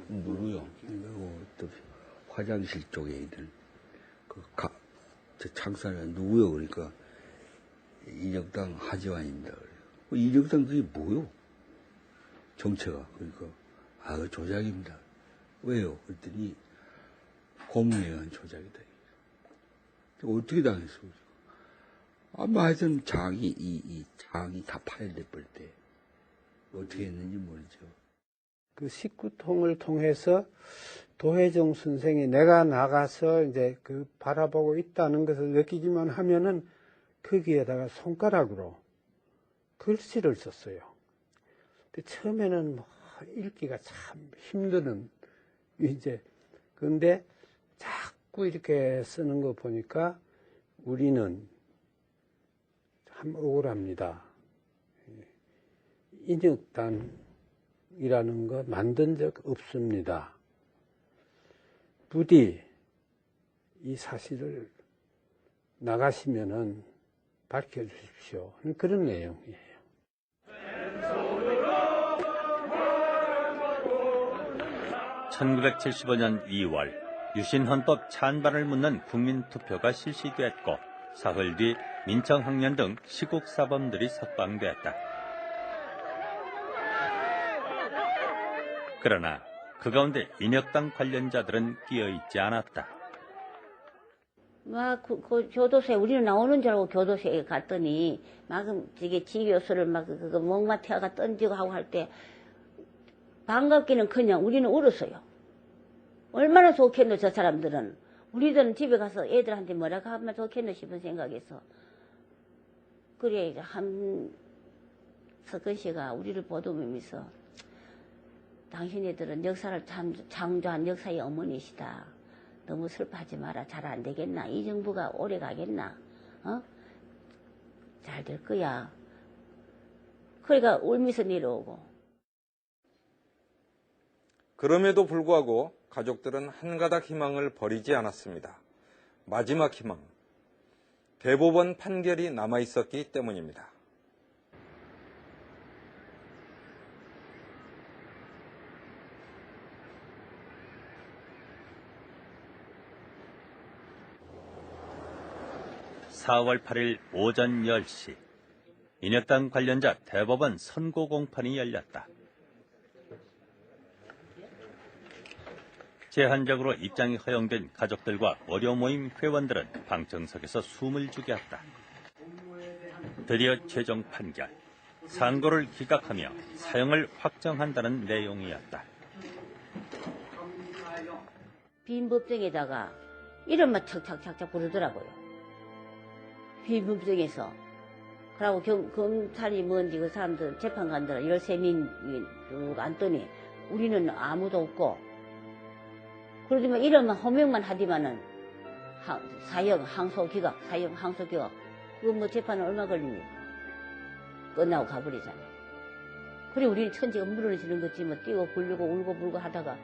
누구요? 또 화장실 쪽에 있는 저 창사는 누구요? 그러니까 인혁당 하지환입니다. 인혁당 그게 뭐요? 정체가 그러니까 그 조작입니다. 왜요? 그랬더니 고문에 의한 조작이다. 어떻게 당했어? 하여튼 이 장이 다 파열돼 버릴 때 어떻게 했는지 모르죠. 그 19통을 통해서 도혜정 선생이 내가 나가서 이제 그 바라보고 있다는 것을 느끼기만 하면은 거기에다가 손가락으로 글씨를 썼어요. 근데 처음에는 읽기가 참 힘드는 그런데 자꾸 이렇게 쓰는 거 보니까 우리는 참 억울합니다. 인혁단이라는 거 만든 적 없습니다. 부디 이 사실을 나가시면은 밝혀주십시오. 그런 내용이에요. 1975년 2월 유신헌법 찬반을 묻는 국민투표가 실시됐고 사흘 뒤 민청학년 등 시국사범들이 석방됐다. 그러나 그 가운데 인혁당 관련자들은 끼어있지 않았다. 막 그 교도소에 우리는 나오는 줄 알고 교도소에 갔더니 막 저게 지교수를 막 그거 목마태가 던지고 하고 할 때 반갑기는 우리는 울었어요. 얼마나 좋겠노 저 사람들은. 우리들은 집에 가서 애들한테 뭐라고 하면 좋겠노 싶은 생각에서. 그래 석근 씨가 우리를 보듬으면서 당신네들은 역사를 참 창조한 역사의 어머니시다. 너무 슬퍼하지 마라. 잘 안 되겠나? 이 정부가 오래 가겠나? 잘 될 거야. 그러니까 울면서 내려오고. 그럼에도 불구하고 가족들은 한 가닥 희망을 버리지 않았습니다. 마지막 희망. 대법원 판결이 남아있었기 때문입니다. (4월 8일) 오전 10시 인혁당 관련자 대법원 선고 공판이 열렸다. 제한적으로 입장이 허용된 가족들과 어려 모임 회원들은 방청석에서 숨을 죽였다. 드디어 최종 판결, 상고를 기각하며 사형을 확정한다는 내용이었다. 빈 법정에다가 이름만 착착착착 부르더라고요. 빈 법정에서. 그러고 검찰이 뭔지 그 사람들 재판관들 13명 쭉 앉더니 우리는 아무도 없고 그러지만 이름만 호명만 하지만은 사형 항소 기각 그거 뭐 재판은 얼마 걸립니까? 끝나고 가버리잖아요. 그래 우리는 천지가 무너지는 거지 뭐 뛰고 굴리고 울고 불고 하다가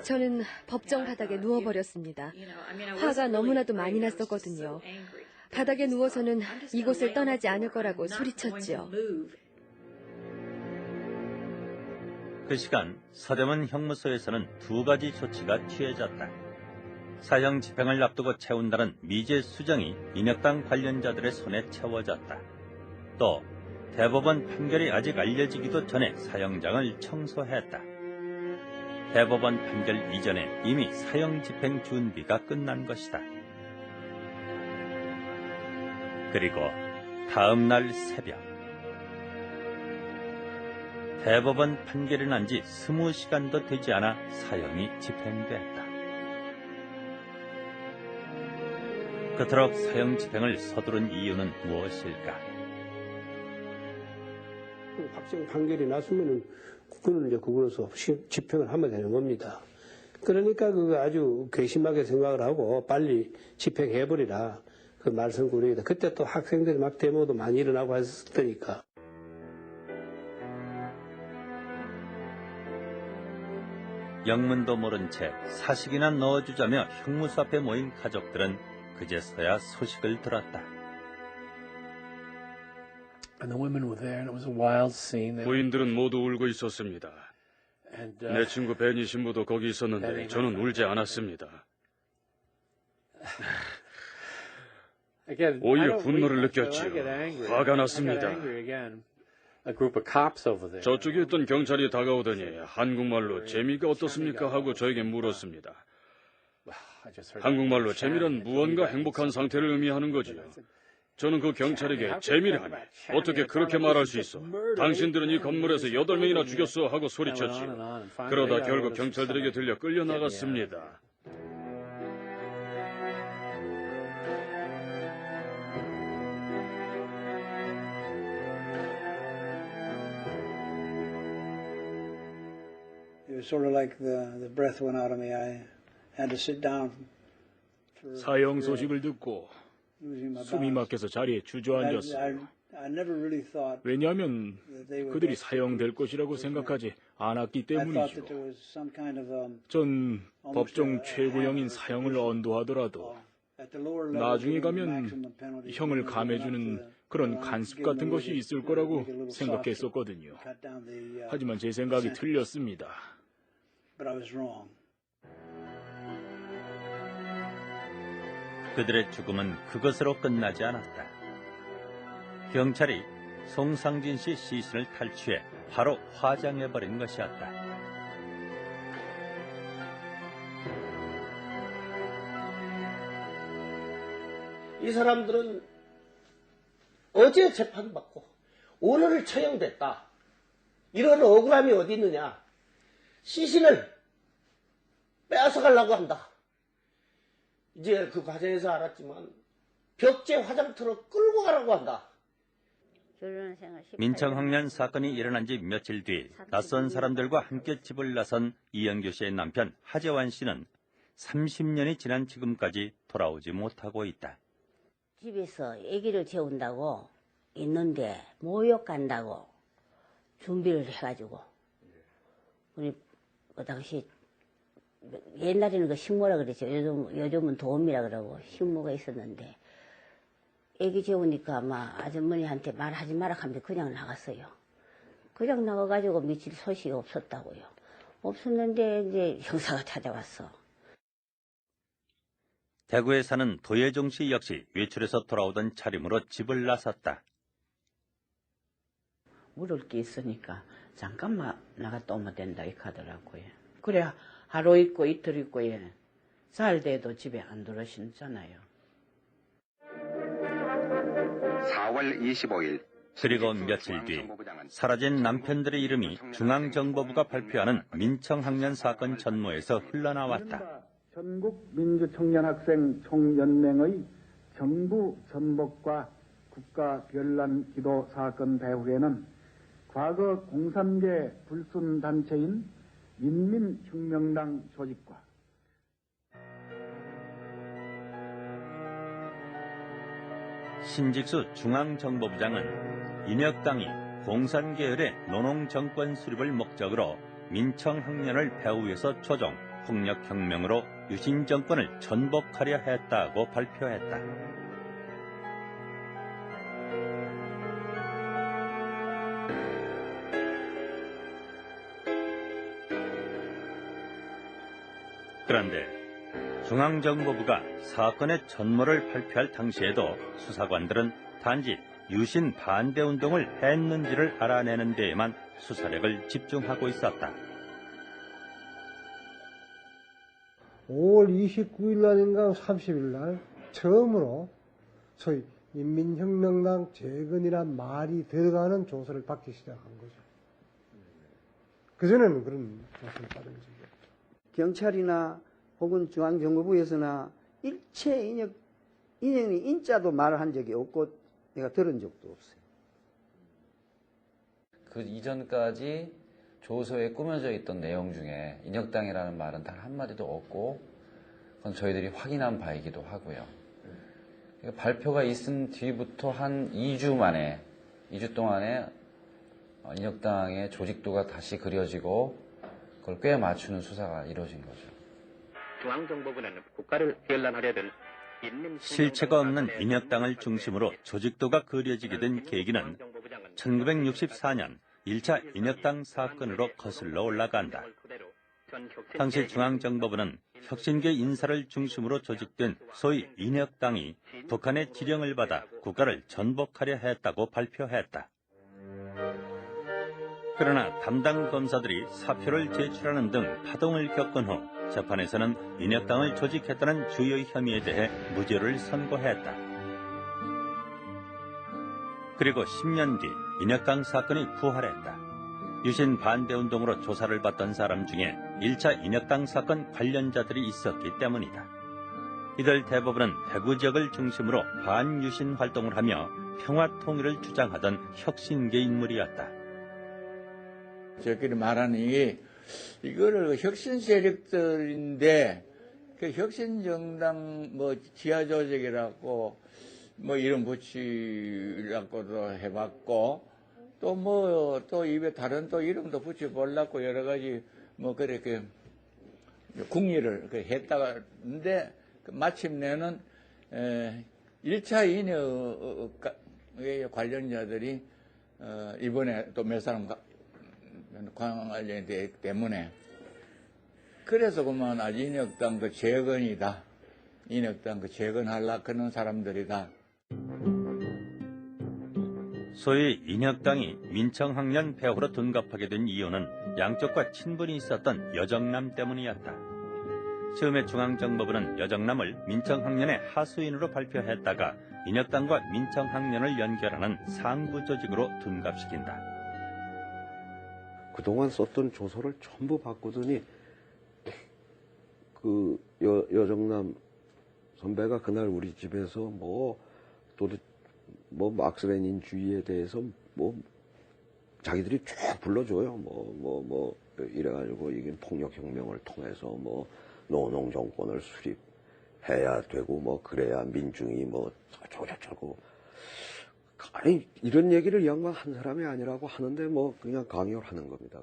저는 법정 바닥에 누워버렸습니다. 화가 너무나도 많이 났었거든요. 바닥에 누워서는 이곳을 떠나지 않을 거라고 소리쳤지요. 그 시간 서대문 형무소에서는 두 가지 조치가 취해졌다. 사형 집행을 앞두고 채운다는 미제 수정이 인혁당 관련자들의 손에 채워졌다. 또 대법원 판결이 아직 알려지기도 전에 사형장을 청소했다. 대법원 판결 이전에 이미 사형 집행 준비가 끝난 것이다. 그리고 다음 날 새벽 대법원 판결이 난 지 20시간도 되지 않아 사형이 집행됐다. 그토록 사형 집행을 서두른 이유는 무엇일까? 확정 판결이 났으면은 그거는 이제 그걸로서 집행을 하면 되는 겁니다. 그러니까 그거 아주 괘씸하게 생각을 하고 빨리 집행해버리라. 그 말썽꾸러기다. 그때 또 학생들이 막 데모도 많이 일어나고 했을 테니까. 영문도 모른 채 사식이나 넣어주자며 형무소 앞에 모인 가족들은 그제서야 소식을 들었다. 부인들은 모두 울고 있었습니다. 내 친구 베니 신부도 거기 있었는데 저는 울지 않았습니다. 오히려 분노를 느꼈지요. 화가 났습니다. 저쪽에 있던 경찰이 다가오더니 한국말로 재미가 어떻습니까 하고 저에게 물었습니다. 한국말로 재미란 무언가 행복한 상태를 의미하는 거지요. 저는 그 경찰에게 재미라니 어떻게 그렇게 말할 수 있어. 당신들은 이 건물에서 8명이나 죽였어 하고 소리쳤지요. 그러다 결국 경찰들에게 들려 끌려나갔습니다. It was sort of like the breath went out of me. I had to sit down. 사형 소식을 듣고 숨이 막혀서 자리에 주저앉았어요. 왜냐하면 그들이 사형될 것이라고 생각하지 않았기 때문이죠. 전 법정 최고형인 사형을 언도하더라도 나중에 가면 형을 감해주는 그런 간섭 같은 것이 있을 거라고 생각했었거든요. 하지만 제 생각이 틀렸습니다. 그들의 죽음은 그것으로 끝나지 않았다. 경찰이 송상진 씨 시신을 탈취해 바로 화장해버린 것이었다. 이 사람들은 어제 재판받고 오늘 처형됐다. 이런 억울함이 어디 있느냐. 시신을 빼앗아가려고 한다. 이제 그 과정에서 알았지만 벽제 화장터로 끌고 가라고 한다. 민청학년 사건이 일어난 지 며칠 뒤 낯선 사람들과 함께 집을 나선 이영규 씨의 남편 하재환 씨는 30년이 지난 지금까지 돌아오지 못하고 있다. 집에서 아기를 재운다고 있는데 모욕 간다고 준비를 해가지고 우리 그 당시 옛날에는 그 식모라 그랬죠. 요즘은 도움이라 그러고 식모가 있었는데 아기 재우니까 아마 아주머니한테 말하지 마라 하면서 그냥 나갔어요. 그냥 나가가지고 며칠 소식이 없었다고요. 없었는데 이제 형사가 찾아왔어. 대구에 사는 도예종 씨 역시 외출해서 돌아오던 차림으로 집을 나섰다. 물을 게 있으니까 잠깐만 나갔다 오면 된다 이렇게 하더라고요. 그래 하루 있고 이틀 있고 예. 살 돼도 집에 안 들어오시잖아요. 4월 25일 그리고 며칠 뒤 사라진 남편들의 이름이 중앙정보부가 발표하는 민청학년 사건 전모에서 흘러나왔다. 전국민주청년학생 총연맹의 정부 전복과 국가별난 기도 사건 배후에는 과거 공산계 불순단체인 인민혁명당 조직과 신직수 중앙정보부장은 인혁당이 공산계열의 노농정권 수립을 목적으로 민청학년을 배후에서 조종, 폭력혁명으로 유신정권을 전복하려 했다고 발표했다. 그런데 중앙정보부가 사건의 전모를 발표할 당시에도 수사관들은 단지 유신 반대운동을 했는지를 알아내는 데에만 수사력을 집중하고 있었다. 5월 29일 날인가 30일 날 처음으로 소위 인민혁명당 재건이란 말이 들어가는 조서를 받기 시작한 거죠. 그전에는 그런 조서를 받은 적이 없죠. 경찰이나 혹은 중앙정보부에서나 일체 인연이 인자도 말을 한 적이 없고 내가 들은 적도 없어요. 그 이전까지 조서에 꾸며져 있던 내용 중에 인혁당이라는 말은 단 한마디도 없고 그건 저희들이 확인한 바이기도 하고요. 그러니까 발표가 있은 뒤부터 한 2주 동안에 인혁당의 조직도가 다시 그려지고 그걸 꽤 맞추는 수사가 이루어진 거죠. 중앙정보부는 국가를 변란하려던 실체가 없는 인혁당을 중심으로 조직도가 그려지게 된 계기는 1964년 1차 인혁당 사건으로 거슬러 올라간다. 당시 중앙정보부는 혁신계 인사를 중심으로 조직된 소위 인혁당이 북한의 지령을 받아 국가를 전복하려 했다고 발표했다. 그러나 담당 검사들이 사표를 제출하는 등 파동을 겪은 후 재판에서는 인혁당을 조직했다는 주요 혐의에 대해 무죄를 선고했다. 그리고 10년 뒤 인혁당 사건이 부활했다. 유신 반대운동으로 조사를 받던 사람 중에 1차 인혁당 사건 관련자들이 있었기 때문이다. 이들 대부분은 대구 지역을 중심으로 반유신 활동을 하며 평화 통일을 주장하던 혁신계 인물이었다. 저끼리 말하니 이거를 혁신 세력들인데 그 혁신정당 뭐 지하조직이라고 뭐 이름 붙이라고도 해봤고 또 뭐 또 입에 다른 또 이름도 붙여보려고 여러 가지 뭐 그렇게 궁리를 했다가 근데 마침내는 1차 관련자들이 이번에 또 몇 사람 관련되기 때문에 그래서 그만 아주 인혁당 그 재건이다. 인혁당 그 재건하려 그런 사람들이다. 소위 인혁당이 민청학년 폐호로 둔갑하게 된 이유는 양쪽과 친분이 있었던 여정남 때문이었다. 처음에 중앙정보부는 여정남을 민청학년의 하수인으로 발표했다가 인혁당과 민청학년을 연결하는 상부 조직으로 둔갑시킨다. 그동안 썼던 조서를 전부 바꾸더니 그 여정남 선배가 그날 우리 집에서 뭐 막스레닌주의에 대해서 자기들이 쭉 불러줘요. 이래가지고 이게 폭력혁명을 통해서 노농 정권을 수립해야 되고 그래야 민중이 저쩌고 아니 이런 얘기를 이 양반 한 사람이 아니라고 하는데 그냥 강요를 하는 겁니다.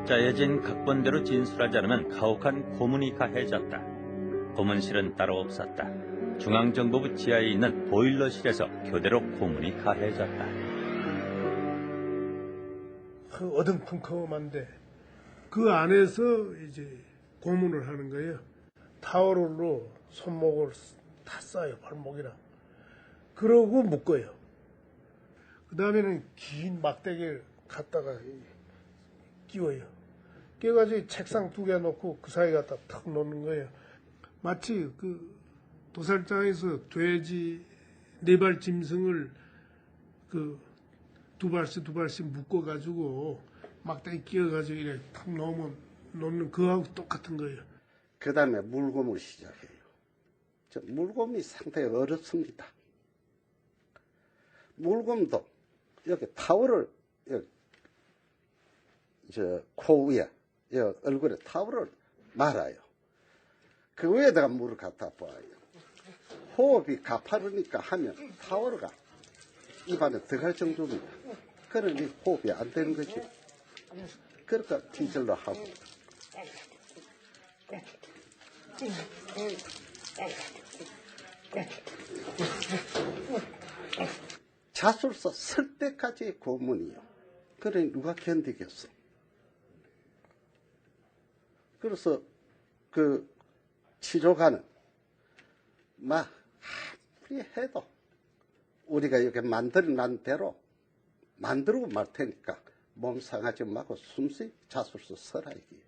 짜여진 각본대로 진술하지 않으면 가혹한 고문이 가해졌다. 고문실은 따로 없었다. 중앙정보부 지하에 있는 보일러실에서 교대로 고문이 가해졌다. 어둠컴컴한데 그 안에서 이제 고문을 하는 거예요. 타월로 손목을 다 싸요, 발목이랑. 그러고 묶어요. 그 다음에는 긴 막대기를 갖다가 끼워요. 끼워가지고 책상 2개 놓고 그 사이 갖다 탁 놓는 거예요. 마치 그 도살장에서 돼지 4발 짐승을 그 2발씩 묶어가지고 막대기 끼워가지고 이렇게 탁 놓는 그거하고 똑같은 거예요. 그 다음에 물곰을 시작해요. 물곰이 상당히 어렵습니다. 물곰도 여기 타월을 코 위에 얼굴에 타월을 말아요. 그 위에다가 물을 갖다 부어요. 호흡이 가파르니까 하면 타월가 입안에 들어갈 정도입니다. 그러니 호흡이 안 되는 거죠. 그러니까 티절로 하고. 자술서 쓸 때까지 고문이요. 그래 누가 견디겠어. 그래서 그 치료가는 아무리 해도 우리가 이렇게 만들어난 대로 만들고 말 테니까 몸 상하지 말고 숨쉬 자술서 써라 이게.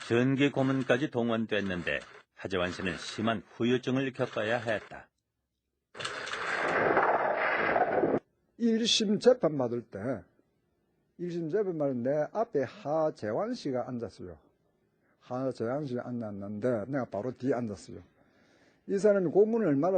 전기 고문까지 동원됐는데 하재환 씨는 심한 후유증을 겪어야 했다. 1심 재판 받을 때 1심 재판 받을 때 내 앞에 하재환 씨가 앉았어요. 하재환 씨가 앉았는데 내가 바로 뒤에 앉았어요. 이 사람이 고문을 얼마나